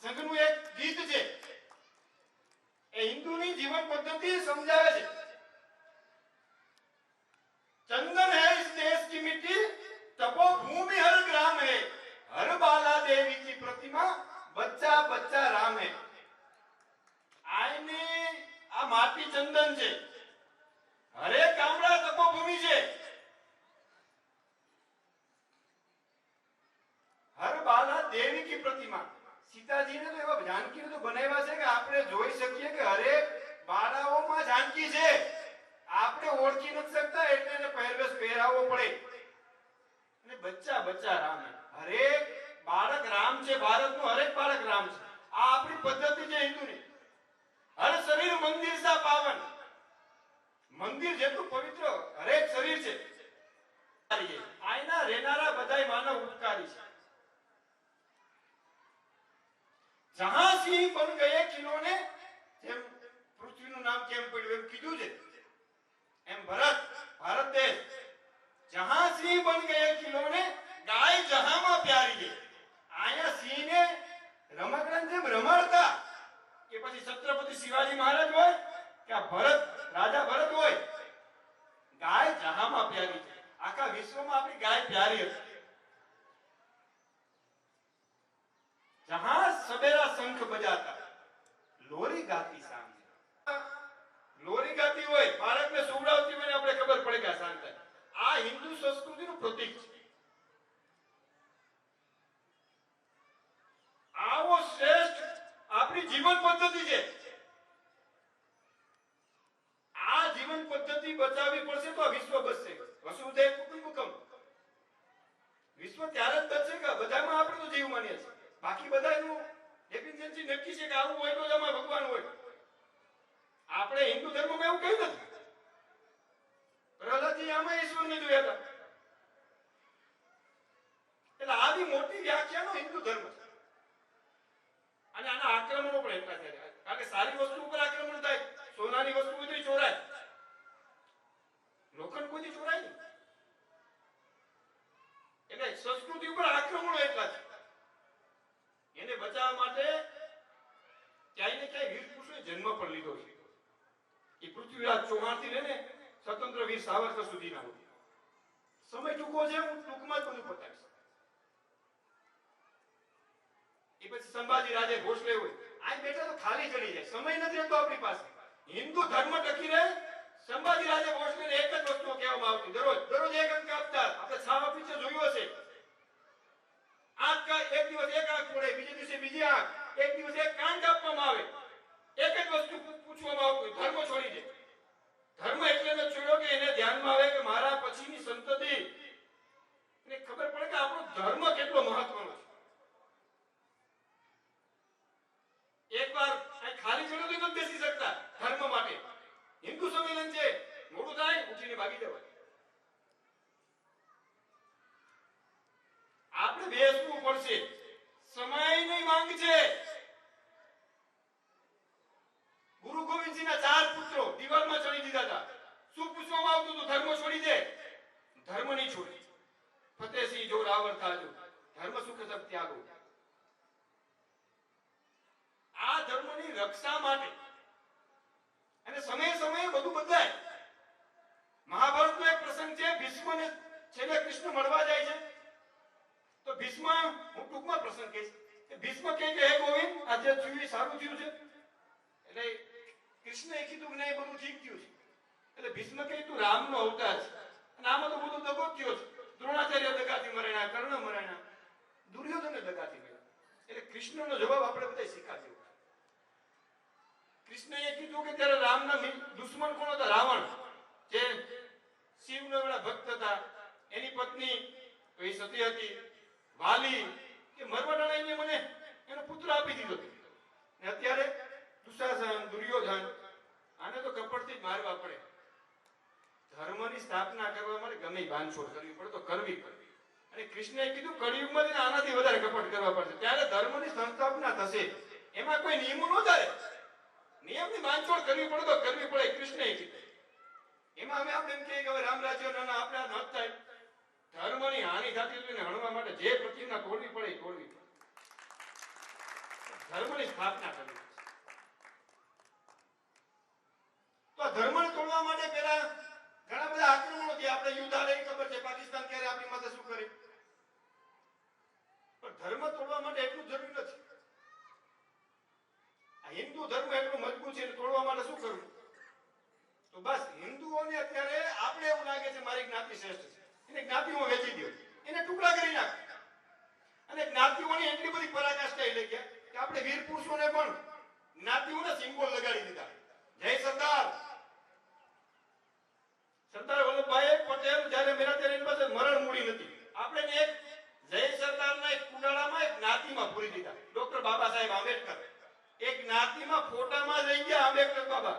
સંઘનું એક ગીત છે, એ હિન્દુની જીવન પદ્ધતિ સમજાવે છે. चंदन है इस देश की मिट्टी, तपोभूमि हर ग्राम है, हर बाला देवी की प्रतिमा, बच्चा बच्चा राम है. આયની આ માટી ચંદન છે, હરેક ગામડા તપોભૂમિ છે, હર બાલા દેવી की प्रतिमा. સીતાજીને તો એવા જાનકીને તો બનાવ્યા છે કે આપણે જોઈ શકીએ કે હરેક બાળાઓમાં જાનકી છે. આપણે ઓળખી નથી શકતા એટલે એને પહેરાવવો પડે અને બચ્ચા બચ્ચા રામ. હરેક બાળક રામ છે. ભારતનું હરેક બાળક રામ છે. આ આપણી પદ્ધતિ છે હિન્દુની. હર શરીર મંદિર સા પાવન. મંદિર જેટલું પવિત્ર હરેક શરીર છે. આયના રહેનારા બધાય માનવ ઉપકારી છે. જહાં સિંહ બન ગયે ખિલોને, જેમ પૃથ્વીનું નામ કેમ પડ્યું એમ કીધું છે, એમ ભારત દેશ જહાં સિંહ બન ગયે ખિલોને, ગાય જહાંમાં પ્યારી છે. આયા સિંહને રમકડાની જેમ રમાડતા કે પછી છત્રપતિ શિવાજી મહારાજ હોય કે રાજા ભરત હોય, ગાય જહાંમાં પ્યારી છે. આખા વિશ્વમાં આપણી ગાય પ્યારી હતી. जहां सवेरा शंख बजाता, लोरी गाती सामने. लोरी गाती હોય, બાળકને સુવડાવતી હોય ને આપણે ખબર પડે કે આ શાંત થાય. આ હિન્દુ સંસ્કૃતિનું પ્રતીક છે. આવો શ્રેષ્ઠ આપણી જીવન પદ્ધતિ છે. આ જીવન પદ્ધતિ બચાવવી પડશે તો વિશ્વ બચશે. વસુધૈવ કુટુંબકમ. વિશ્વ ત્યારે જ બચશે કે બધામાં આપણે તો જીવ માનીએ છીએ. બાકી બધાનું ડેફિનેશન નક્કી છે કે આવું હોય તો જ આમાં ભગવાન હોય. આપણે હિન્દુ ધર્મમાં એવું કહ્યું નથી. પ્રહલાદજી આમાં ઈશ્વરને જોયા હતા. એટલે આવી મોટી વ્યાખ્યાનો હિન્દુ ધર્મ છે. અને આના આક્રમણો પણ એટલા થયા. કારણ કે સારી વસ્તુ ઉપર આક્રમણ થાય, સોનાની વસ્તુ બધી ચોરાય, લોખંડ કોઈ ચોરાય નહીં. એટલે સંસ્કૃતિ ઉપર આક્રમણો એટલા છે. એને બચાવવા માટે ક્યાંય ને ક્યાંય વીર પુરુષોએ જન્મ પણ લીધો છે. એ પૃથ્વીરાજ ચૌહાણથી લઈને સ્વતંત્ર વીર સાવરકર સુધીના હોય. સમય ટૂંકો છે, હું ટૂંકમાં જ બધું બતાવીશ. એ પછી સંભાજી રાજે ભોસલે હોય, આ બેઠા તો ખાલી ચડી જાય, સમય નથી રહેતો આપણી પાસે. હિન્દુ ધર્મ ટકી રહે. સંભાજી રાજે ભોસલેને એક જ વસ્તુ કહેવામાં આવતી, દરરોજ એક અંક આપતા. આપણે છાવા પિક્ચર જોયું હશે. એક દિવસ એક આંખ પડે, બીજે દિવસે બીજી આંખ, એક દિવસ એક કાન કાપવામાં આવે. એક જ વસ્તુ પૂછવામાં આવતું, ધર્મ છોડી દે. ધર્મ એટલે મેં છોડ્યો કે એને ધ્યાનમાં આવે કે મારા પછીની સંતતિ ને ખબર પડે કે આપણો ધર્મ કેટલો મહત્વનો છે. એકવાર ખાલી ચડ્યો તો નથી બેસી શકતા ધર્મ માટે. હિન્દુ સંમેલન છે, મોડું થાય ઉઠીને ભાગી જવાય. આપણે બેસવું પડશે. સમયની માંગ છે. ગુરુ ગોવિંદસિંહના 4 પુત્રો દિવાલમાં ચડી દીધા હતા. શું પૂછવામાં આવતું હતું? ધર્મ છોડી દે. ધર્મ નહીં છોડી. ફતેહસિંહ જો રાવણ થાજો, ધર્મ સુખ સબ ત્યાગો. આ ધર્મની રક્ષા માટે. અને સમયે સમયે બધું બદલાય. મહાભારતનો એક પ્રસંગ છે. ભીષ્મને છેલ્લે કૃષ્ણ મળવા જાય છે તો ભીષ્મ, હું ટૂંકમાં પ્રસંગ કહીશ કે ભીષ્મ કહે કે હે ગોવિંદ, આજે થયું એ સારું થયું છે. એટલે કૃષ્ણએ કીધું કે નહીં, બધું ઠીક થયું છે. એટલે ભીષ્મ કહે તું રામનો અવતાર છે અને આમાં તો બધું દગો થયો છે. દ્રોણાચાર્ય દગાથી મરાણા, કર્ણ મરાણા, દુર્યોધન દગાથી મર્યા. એટલે કૃષ્ણનો જવાબ આપણે બધા શીખાવ્યો. કૃષ્ણએ કીધું કે ત્યારે રામના દુશ્મન કોણ હતા? રાવણ, જે શિવનો એવડા ભક્ત હતા. એની પત્ની એ સતી હતી. વાલી કે મરવાડાને મને એનો પુત્ર આપી દીધો. ને અત્યારે દુશાસન, દુર્યોધન, આને તો કપટથી જ મારવા પડે. ધર્મની સ્થાપના કરવા માટે ગમે બાંધછોડ કરવી પડે તો કરવી પડે. અને કૃષ્ણએ કીધું કળિયુગમાં આનાથી વધારે કપટ કરવા પડશે, ત્યારે ધર્મની સંસ્થાપના થશે. એમાં કોઈ નિયમો ન ચાલે. નિયમની બાંધછોડ કરવી પડે તો કરવી પડે. કૃષ્ણએ કીધું. એમાં અમે આપણે એમ કહીએ કે હવે રામ રાજ્ય નાના આપણે ન થાય. ધર્મની હાનિ થતી હતી ને હણવા માટે જે પ્રતિજ્ઞા તોડવી પડે એ તોડવી પડે. ધર્મની સ્થાપના કરવી. તો ધર્મને તોડવા માટે પહેલા ઘણા બધા આક્રમણો થયા. આપણે યુદ્ધ આલે ખબર છે, પાકિસ્તાન ક્યારે આપણી માથે શું કરે. પણ ધર્મ તોડવા માટે એટલું જરૂરી નથી. આ હિન્દુ ધર્મ એટલું મજબૂત છે, તોડવા માટે શું કરવું? તો બસ હિન્દુઓને અત્યારે આપણે એવું લાગે છે મારી જ્ઞાતિ શ્રેષ્ઠ છે, એને જ્ઞાતિઓ વેચી દો, એને ટુકડા કરી નાખ. અને જ્ઞાતિઓની એટલી બધી પરાકાષ્ઠા લઈ ગયા કે આપણે વીર પુરુષોને પણ જ્ઞાતિઓના સિમ્બોલ લગાડી દીધા. જય સરદાર. સરદાર વલ્લભભાઈ પટેલ જ્યારે મેરા આપણે એક જય સરદારના એક કુંડાળામાં એક જ્ઞાતિમાં પૂરી દીધા. ડોક્ટર બાબા સાહેબ આંબેડકર એક જ્ઞાતિમાં ફોટામાં રહી ગયા. આંબેડકર બાબા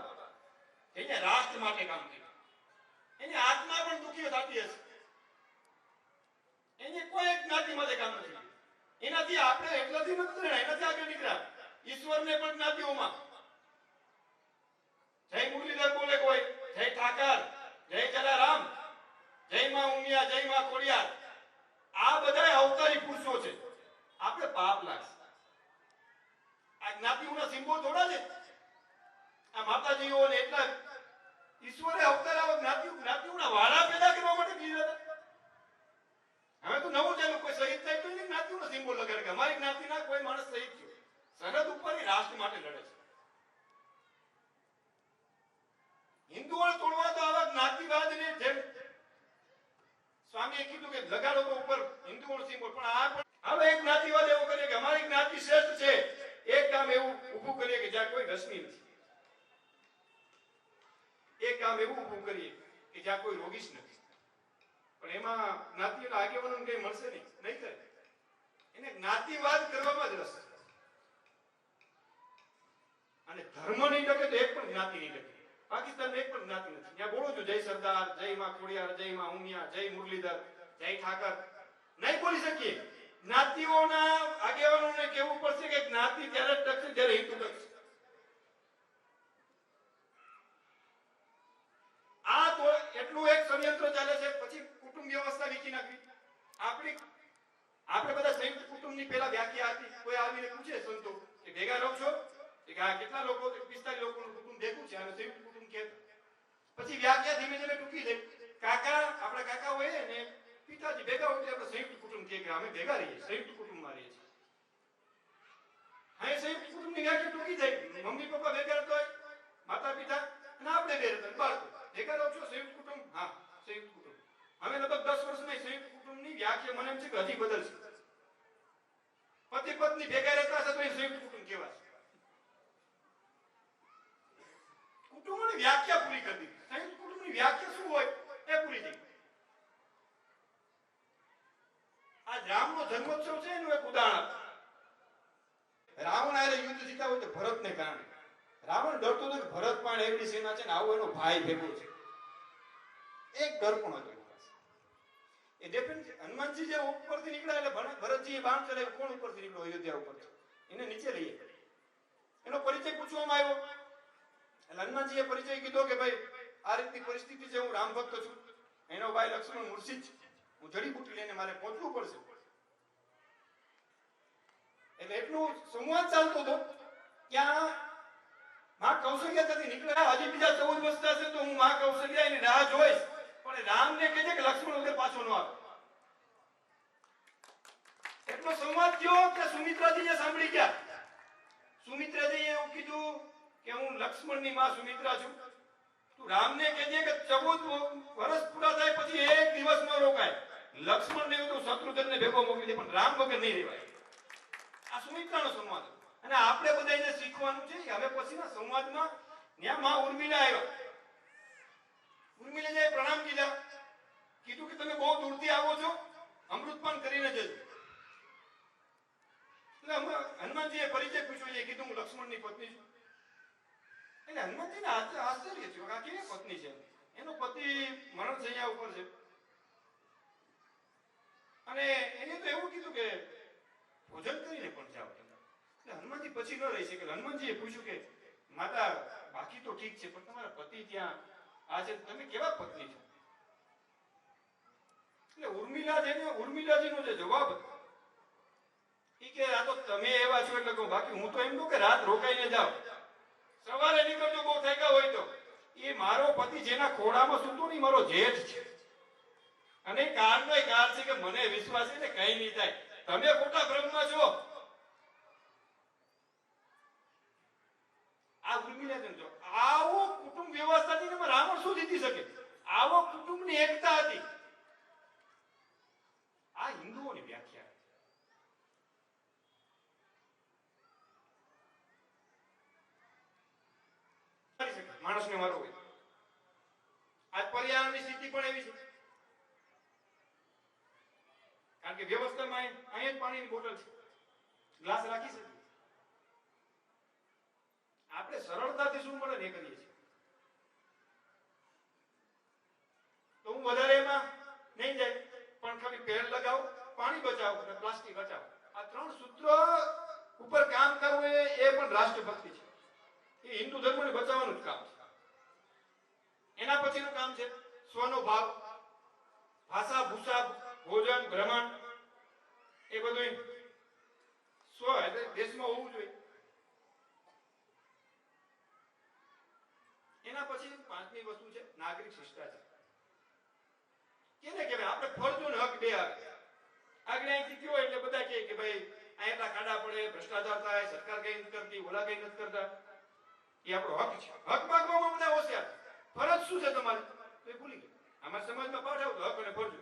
એને રાષ્ટ્ર માટે કામ કર્યું. એની આત્મા પણ દુખી થતી હશે. એને કોઈ એક જ્ઞાતિ માટે કામ નથી. એનાથી આપણે એટલાથી નથી થયા, એનાથી આગળ નીકળ્યા. ઈશ્વરને પણ જ્ઞાતિઓમાં જય મુરલીધર બોલે કોઈ, જય ઠાકર, જય જલારામ, જય માં ઉમિયા, જય માં ખોડિયાર, આ બધા અવતારી પુરુષો છે. આપણે પાપ લાગશે. આ જ્ઞાતિઓના સિમ્બોલ થોડા છે. આ માતાજીઓ ને એટલા ઈશ્વરે અવતાર આવા જ્ઞાતિઓના વાળા પેદા કરવા માટે કીધા હતા. હવે તો નવું ચાલુ, કોઈ શહીદ થાય તો એને જ્ઞાતિઓનો સિમ્બોલ લગાડે કે અમારી જ્ઞાતિના કોઈ માણસ શહીદ થયો. સરહદ ઉપર રાષ્ટ્ર માટે લડે છે. હિન્દુઓને તોડવા તો આવા જ્ઞાતિવાદને જેમ સ્વામીએ કીધું કે લગાડો તો ઉપર હિન્દુઓનો સિમ્બોલ, પણ આ પણ હવે એક જ્ઞાતિવાદ એવો કરે કે અમારી જ્ઞાતિ શ્રેષ્ઠ છે. એક ગામ એવું ઊભું કરીએ કે જ્યાં કોઈ રશ્મિ નથી. એક ગામ એવું ઊભું કરીએ કે જ્યાં કોઈ રોગીશ નથી. પણ એમાં જ્ઞાતિના આગેવાનોને કઈ મળશે નહીં કરે. એને જ્ઞાતિવાદ કરવામાં જ રસ. અને ધર્મ નહીં ટકે તો એક પણ જ્ઞાતિ નહીં ટકે. પાકિસ્તાનમાં એક પણ જ્ઞાતિ નથી. ત્યાં બોલો છો જય સરદાર, જય માં ખોડિયાર, જય માં ઉમિયા, જય મુરલીધર, જય ઠાકર, નહીં બોલી શકીએ. જ્ઞાતિઓના આગેવાનોને કહેવું પડશે કે જ્ઞાતિ ત્યારે જ ટકશે જ્યારે હિન્દુ ટકશે. આ તો એટલું એક ષડયંત્ર ચાલે છે. પછી કુટુંબ વ્યવસ્થા વીખી નાખી. આપણે બધા સંયુક્ત કુટુંબની પેલા વ્યાખ્યા હતી. કોઈ આવીને પૂછે સંતો કે ભેગા રહો છો, કે આ કેટલા લોકો, 45 લોકોનું કુટુંબ ભેગું છે, અને સંયુક્ત કુટુંબ કે પછી વ્યાખ્યા ધીમે ધીમે ટૂંકી થઈ. કાકા, આપણા કાકા હોય ને પિતાજી ભેગા હોય આપણે સંયુક્ત કુટુંબ કે અમે ભેગા રહીએ, સંયુક્ત કુટુંબમાં રહીએ છીએ. હા, સંયુક્ત કુટુંબની વ્યાખ્યા ટૂંકી થઈ. મમ્મી પપ્પા ભેગા રહેતા હોય, માતા પિતા અને આપણે બે રહેતા બાળકો ભેગા રહો છો, સંયુક્ત કુટુંબ. હા, સંયુક્ત કુટુંબ. હવે લગભગ 10 વર્ષમાં સંયુક્ત કુટુંબની વ્યાખ્યા મને એમ છે કે હજી બદલશે. પતિ પત્ની ભેગા રહેતા હશે તો એ સંયુક્ત કુટુંબ કહેવાશે. કુટુંબની વ્યાખ્યા પૂરી કરી દીધી. સંયુક્ત કુટુંબની વ્યાખ્યા શું હોય એ પૂરી થઈ. આ રામનો જન્મોત્સવ છે એનું એક ઉદાહરણ. રાવણ આરે યુદ્ધ જીતા હોય તો ભરતને કારણે. રાવણ ડરતો હતો કે ભરત પણ એવડી સેના છે ને આવો એનો ભાઈ ભેગો છે. એક ડર પણ હતો. એ ડિફેન્સ હનુમાનજી જે ઉપરથી નીકળ્યા એટલે ભરતજી બાણ ચલાવ્યું. કોણ ઉપરથી નીકળ્યો? અયોધ્યા ઉપર. એને નીચે લઈએ. એનો પરિચય પૂછવામાં આવ્યો. એટલે હનુમાનજીએ પરિચય કીધો કે ભાઈ આ રીતની પરિસ્થિતિ છે, હું રામ ભક્ત છું, એનો ભાઈ લક્ષ્મણ મુર્શિદ છે, હું જડીબુટી લઈને મારે પહોંચવું પડશે. એટલે એટલું સંવાદ ચાલતો હતો. ત્યાં માં કૌશલ્યા ત્યાંથી નીકળ્યા. હજી બીજા 14 વર્ષ થશે તો હું માં કૌશલ્યા એની રાહ જોઈશ, પણ રામને કહે છે કે લક્ષ્મણ વગર પાછો ન આવે. એટલો સંવાદ થયો કે સુમિત્રાજીને સાંભળી ગયા. સુમિત્રાજીએ એવું કીધું કે હું લક્ષ્મણની માં સુમિત્રા છું, તું રામને કહેજે કે 14 વર્ષ પૂરા થાય પછી એક દિવસ ન રોકાય. લક્ષ્મણ ને તો શત્રુઘ્નને ભેગો મોકલી દે, પણ રામ વગર નહીં રહેવાય. આ સુમિત્રાનો સંવાદ. અને આપણે બધાને શીખવાનું છે. હવે પછીના સંવાદમાં ત્યાં માં ઉર્મિલા આવ્યા. ઉર્મિલાએ પ્રણામ કીધા. કીધું કે તમે બહુ દૂરથી આવો છો, અમૃતપાન કરીને જજો. એટલે હનુમાનજીએ પરિચય પૂછ્યો. એ કીધું હું લક્ષ્મણની પત્ની છું. એટલે હનુમાનજીને આશ્ચર્ય થયું કે આ કેવી પત્ની છે. એનો પતિ મરણ શૈયા ઉપર છે. અને એને તો એવું કીધું કે ભોજન કરીને પણ જાઓ. એટલે હનુમાનજી પછી ન રહી શકે. હનુમાનજીએ પૂછ્યું કે માતા બાકી તો ઠીક છે, પણ તમારા પતિ ત્યાં આ છે, તમે કેવા પત્ની છો? એટલે ઉર્મિલાજીનો જે જવાબ હતો એ કે આ તો તમે એવા છો એટલે કહું, બાકી હું તો એમ કહું કે રાત રોકાઈને જાઓ, સવારે નીકળજો બહુ થાક્યા હોય તો. એ મારો પતિ જેના ખોળામાં સૂતો નહીં મારો જેઠ છે. અને કારનો કાર છે કે મને વિશ્વાસ છે ને કઈ નહીં થાય. તમે ખોટા ભ્રમમાં છો. આ ઉર્મિલા જો આવો કુટુંબ વ્યવસ્થાથી તમે રાવણ શું જીતી શકે? આવો કુટુંબની એકતા હતી. આ હિન્દુઓની વ્યાખ્યા. માણસને મારવો હોય. આજ પર્યાવરણની સ્થિતિ પણ એવી છે. કારણ કે વ્યવસ્થામાં અહીંયા જ પાણીની બોટલ છે, ગ્લાસ રાખી શકીએ. આપણે સરળતાથી શું મળે ને એ કરીએ છીએ. તો હું વધારે એમાં નહીં જાય, પણ ખાલી પેડ લગાવો, પાણી બચાવો અને પ્લાસ્ટિક બચાવો. આ 3 સૂત્રો ઉપર કામ કરવું એ પણ રાષ્ટ્રભક્તિ છે. એ હિન્દુ ધર્મને બચાવવાનું જ કામ છે. એના પછીનું કામ છે સ્વનો ભાવ, ભાષા, ભૂષા, ભોજન, ભ્રમણ, એ બધું સ્વ એટલે દેશમાં હોવું જોઈએ. એના પછી 5મી વસ્તુ છે નાગરિક શિષ્ટાચાર. કેને કહેવાય? આપણે ફરજો ને હક બે આવે. આગળ અહીંથી કયો એટલે બધા કહે કે ભાઈ અહીંયા ખાડા પડે, ભ્રષ્ટાચાર થાય, સરકાર કઈ નથી કરતી, ઓલા કઈ નથી કરતા. એ આપણો હક છે. હક માંગવામાં બધા હોશિયાર. ફરજ શું છે તમારી? તો એ ભૂલી ગયા. અમારા સમાજમાં પાઠ આવતો હક અને ફરજો.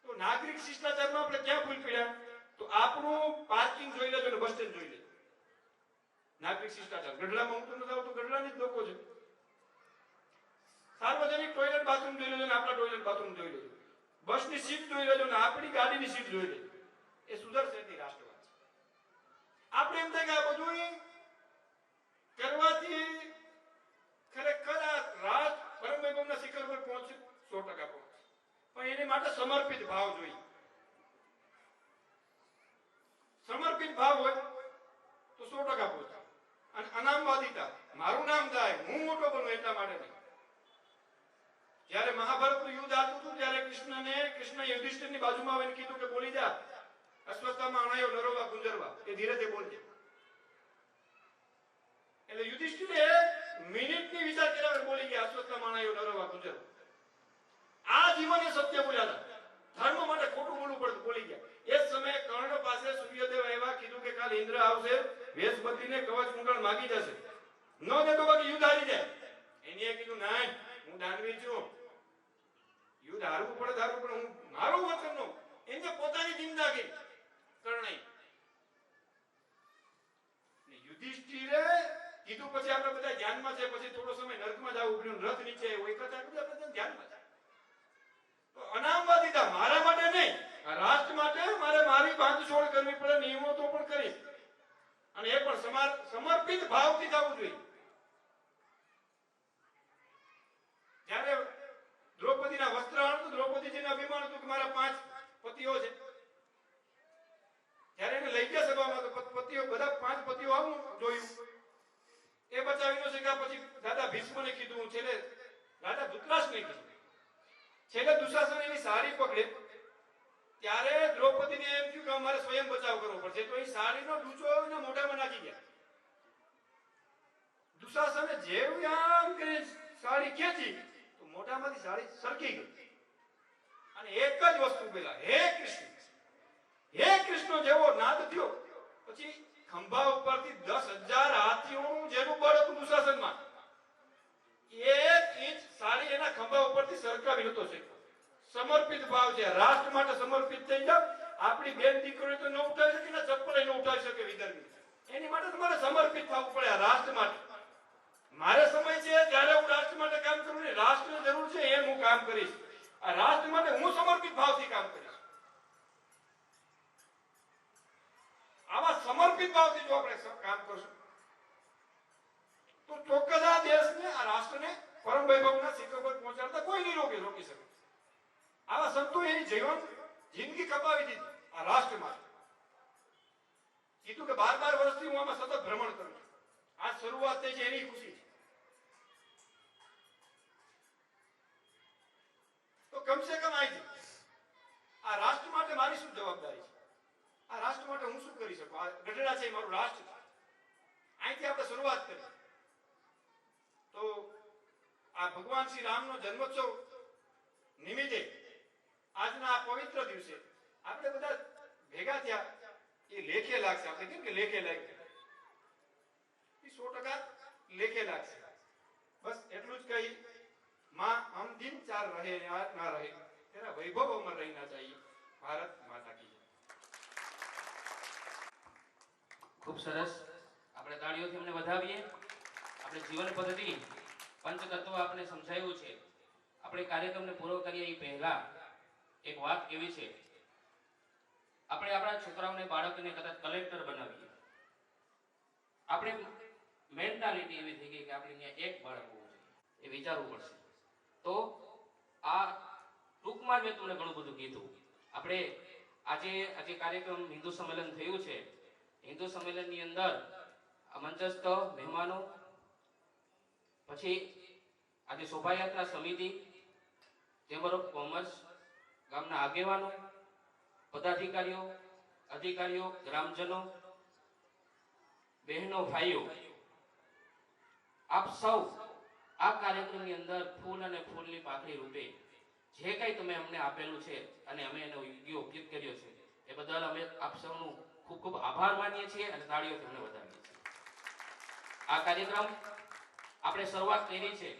તો નાગરિક શિષ્ટાચારમાં આપણે ક્યાં ભૂલ પડ્યા? તો આપણું પાર્કિંગ જોઈ લેજો ને બસ સ્ટેન્ડ જોઈ લેજો. નાગરિક શિષ્ટાચાર ગઢડામાં હું તો નથી આવતો, ગઢડાની જ લોકો છે. સાર્વજનિક ટોયલેટ બાથરૂમ જોઈ લેજો ને આપણા ટોયલેટ બાથરૂમ જોઈ લેજો. બસની સીટ જોઈ લેજો ને આપણી ગાડીની સીટ જોઈ લેજો. એ સુધરશે નહીં રાષ્ટ્રવાદ. આપણે એમ થાય કે આ બધું કરવાથી ખરેખર આ રાજ પરમ વૈભવના શિખર પર પહોંચે 100% પહોંચે. પણ એની માટે સમર્પિત ભાવ જોઈએ. સમર્પિત ભાવ હોય તો 100% પહોંચે. અને અનામવાદિતા, મારું નામ થાય, હું મોટો બનું એટલા માટે નહીં. જ્યારે મહાભારતનું યુદ્ધ આવતું હતું ત્યારે કૃષ્ણ યુધિષ્ઠિરની બાજુમાં આવીને કીધું કે બોલી જા, અશ્વત્થામા અણાયો નરોવા ગુંજરવા. એ ધીરે ધીરે બોલજે. એટલે યુધિષ્ઠિરે મિનિટની વિચાર કર્યા વગર બોલી ગયા અશ્વત્થામા અણાયો નરોવા ગુંજરવા. આ જીવન એ સત્ય બોલ્યા હતા. ધર્મ માટે ખોટું બોલવું પડતું બોલી ગયા. એ જ સમયે કર્ણ પાસે સૂર્યદેવ આવ્યા, કીધું કે કાલ ઇન્દ્ર આવશે, વેશ બદલીને કવચ કુંડળ માગી જશે, ન દે તો બાકી યુદ્ધ હારી જાય. એનીએ કીધું ના, હું દાનવીર છું, યુદ્ધ હારવું પડે હું મારું વચન નો. એને પોતાની જિંદગી કર્ણાઈ યુધિષ્ઠિરે કીધું. પછી આપણે બધા ધ્યાનમાં છે. પછી થોડો સમય નર્કમાં જવું પડ્યું, રથ નીચે એક જ બધા ધ્યાનમાં છે. તો અનામવાદિતા મારા માટે નહીં, રાષ્ટ્ર માટે મારે મારી બાંધછોડ કરવી પડે, નિયમો તો પણ કરીશ. અને એ પણ સમર્પિત ભાવથી થવું જોઈએ. જ્યારે દ્રૌપદીના વસ્ત્રાહરણ હતું, દ્રૌપદીજીને અભિમાન હતું કે મારા 5 પતિઓ છે. જ્યારે એને લઈ ગયા સભામાં તો પતિઓ બધા 5 પતિઓ આવું જોયું. એ બચાવી ન શક્યા. પછી દાદા ભીષ્મને કીધું, છેલ્લે રાજા ધૃતરાષ્ટ્રને કીધું. છેલ્લે દુશાસન એની સાડી પકડે ત્યારે દ્રૌપદીને એમ થયું કે અમારે સ્વયં બચાવ કરવો પડશે. તો એ સાડીનો ડૂચો એના મોઢામાં નાખી ગયા. દુશાસને જેવું આમ કરી સાડી ખેંચી તો મોઢામાંથી સાડી સરકી ગઈ. અને એક જ વસ્તુ પેલા હે કૃષ્ણ જેવો નાદ થયો. પછી ખંભા ઉપરથી 10,000 હાથીઓનું જેનું બળ હતું દુશાસનમાં, 1 ઇંચ સાડી એના ખંભા ઉપરથી સરકાવી નતો શક્યો. સમર્પિત ભાવ છે. રાષ્ટ્ર માટે સમર્પિત થઈ જાવ. આપણી બેન દીકરીઓ તો ન ઉઠાવી શકે ને ચપ્પલ ન ઉઠાવી શકે વિધર્મી. એની માટે તમારે સમર્પિત થવું પડે રાષ્ટ્ર માટે. મારે સમય છે ત્યારે હું રાષ્ટ્ર માટે કામ કરું ને રાષ્ટ્રની જરૂર છે એમ હું કામ કરીશ. આ રાષ્ટ્ર માટે હું સમર્પિત ભાવથી કામ કરીશ. આવા સમર્પિત ભાવથી જો આપણે કામ કરશું તો ચોક્કસ આ દેશને, આ રાષ્ટ્રને પરમ વૈભવના શિખર પર પહોંચાડતા કોઈ નહીં રોકી શકે. આવા સંતો એની જિંદગી કપાવી દીધી આ રાષ્ટ્ર માટે. કીધું કે 12 વર્ષથી હું આમાં સતત ભ્રમણ કરું છું. આ શરૂઆત થઈ છે એની ખુશી છે. તો કમસે કમ આ રાષ્ટ્ર માટે મારી શું જવાબદારી છે? આ રાષ્ટ્ર માટે હું શું કરી શકું? આ ગઢડા છે મારું રાષ્ટ્ર છે. અહીંથી આપણે શરૂઆત કરી. તો આ ભગવાન શ્રી રામનો જન્મોત્સવ નિમિત્તે આજના આ પવિત્ર દિવસે આપણે બધા ભેગા થયા. એ લેખે લાગશે. આપણે કેમ કે લેખે લાગે, એ 100% લેખે લાગશે. બસ એટલું જ કહી, माँ हम दिन चार रहे ना रहे, तेरा वैभव अमर रहना चाहिए. भारत माता की जय.
ખૂબ સરસ. આપણે તાળીઓથી અમને વધાવીએ. આપણે જીવન પદ્ધતિ પંચતત્વ આપણે સમજાયું છે. આપણે આપણે કાર્યક્રમને પૂરો કરીએ એ પહેલા એક વાત એવી છે, આપણે આપણા છોકરાઓને બાળકને કદાચ કલેક્ટર બનાવીએ, આપણે મેન્ટાલિટી એવી થઈ ગઈ કે આપણે અહીંયા એક બાળક હોવું જોઈએ, એ વિચારવું પડશે. તો આ ટૂંકમાં જ મેં તમને ઘણું બધું કીધું. આપણે આજે કાર્યક્રમ હિન્દુ સંમેલન થયું છે. હિન્દુ સંમેલનની અંદર મંચસ્થ મહેમાનો, પછી આજે શોભાયાત્રા સમિતિ, ચેમ્બર ઓફ કોમર્સ, ગામના આગેવાનો, પદાધિકારીઓ, અધિકારીઓ, ગ્રામજનો, બહેનો, ભાઈઓ, આપ સૌ આ કાર્યક્રમની અંદર ફૂલ અને ફૂલની પાકડી રૂપે જે કંઈ તમે અમને આપેલું છે અને અમે એનો યોગ્ય ઉપયોગ કર્યો છે એ બદલ અમે આપ સૌનું ખૂબ ખૂબ આભાર માનીએ છીએ અને તાળીઓથી અમને વધાવીએ છીએ. આ કાર્યક્રમ આપણે શરૂઆત કરી છે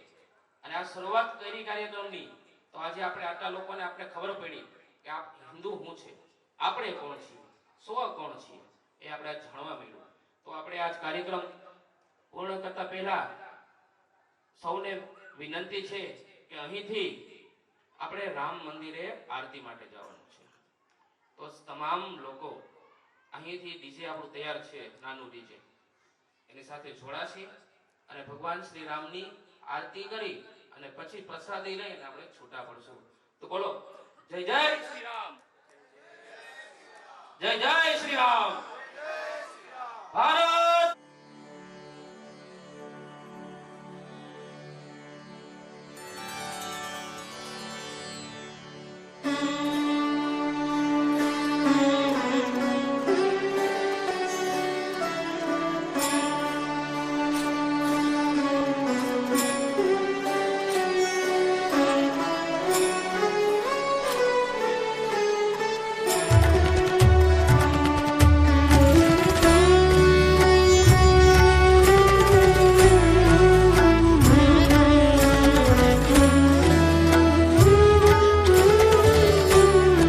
અને આ શરૂઆત કરી કાર્યક્રમની તો આજે આપણે આટલા લોકોને આપણે ખબર પડી કે આ હિન્દુ શું છે, આપણે કોણ છીએ, કોણ છીએ એ આપણે આજ જાણવા મળ્યું. તો આપણે આજ કાર્યક્રમ પૂર્ણ કરતા પહેલા સૌને વિનંતી છે કે અહીંથી આપણે રામ મંદિરે આરતી માટે જવાનું છે. તો તમામ લોકો અહીંથી ડીજે આપણું તૈયાર છે, નાનું ડીજે, એની સાથે જોડાશે અને ભગવાન શ્રી રામની આરતી કરી અને પછી પ્રસાદી લઈને આપણે છૂટા પડશું. તો બોલો જય જય શ્રી રામ, જય જય શ્રી રામ, ભારત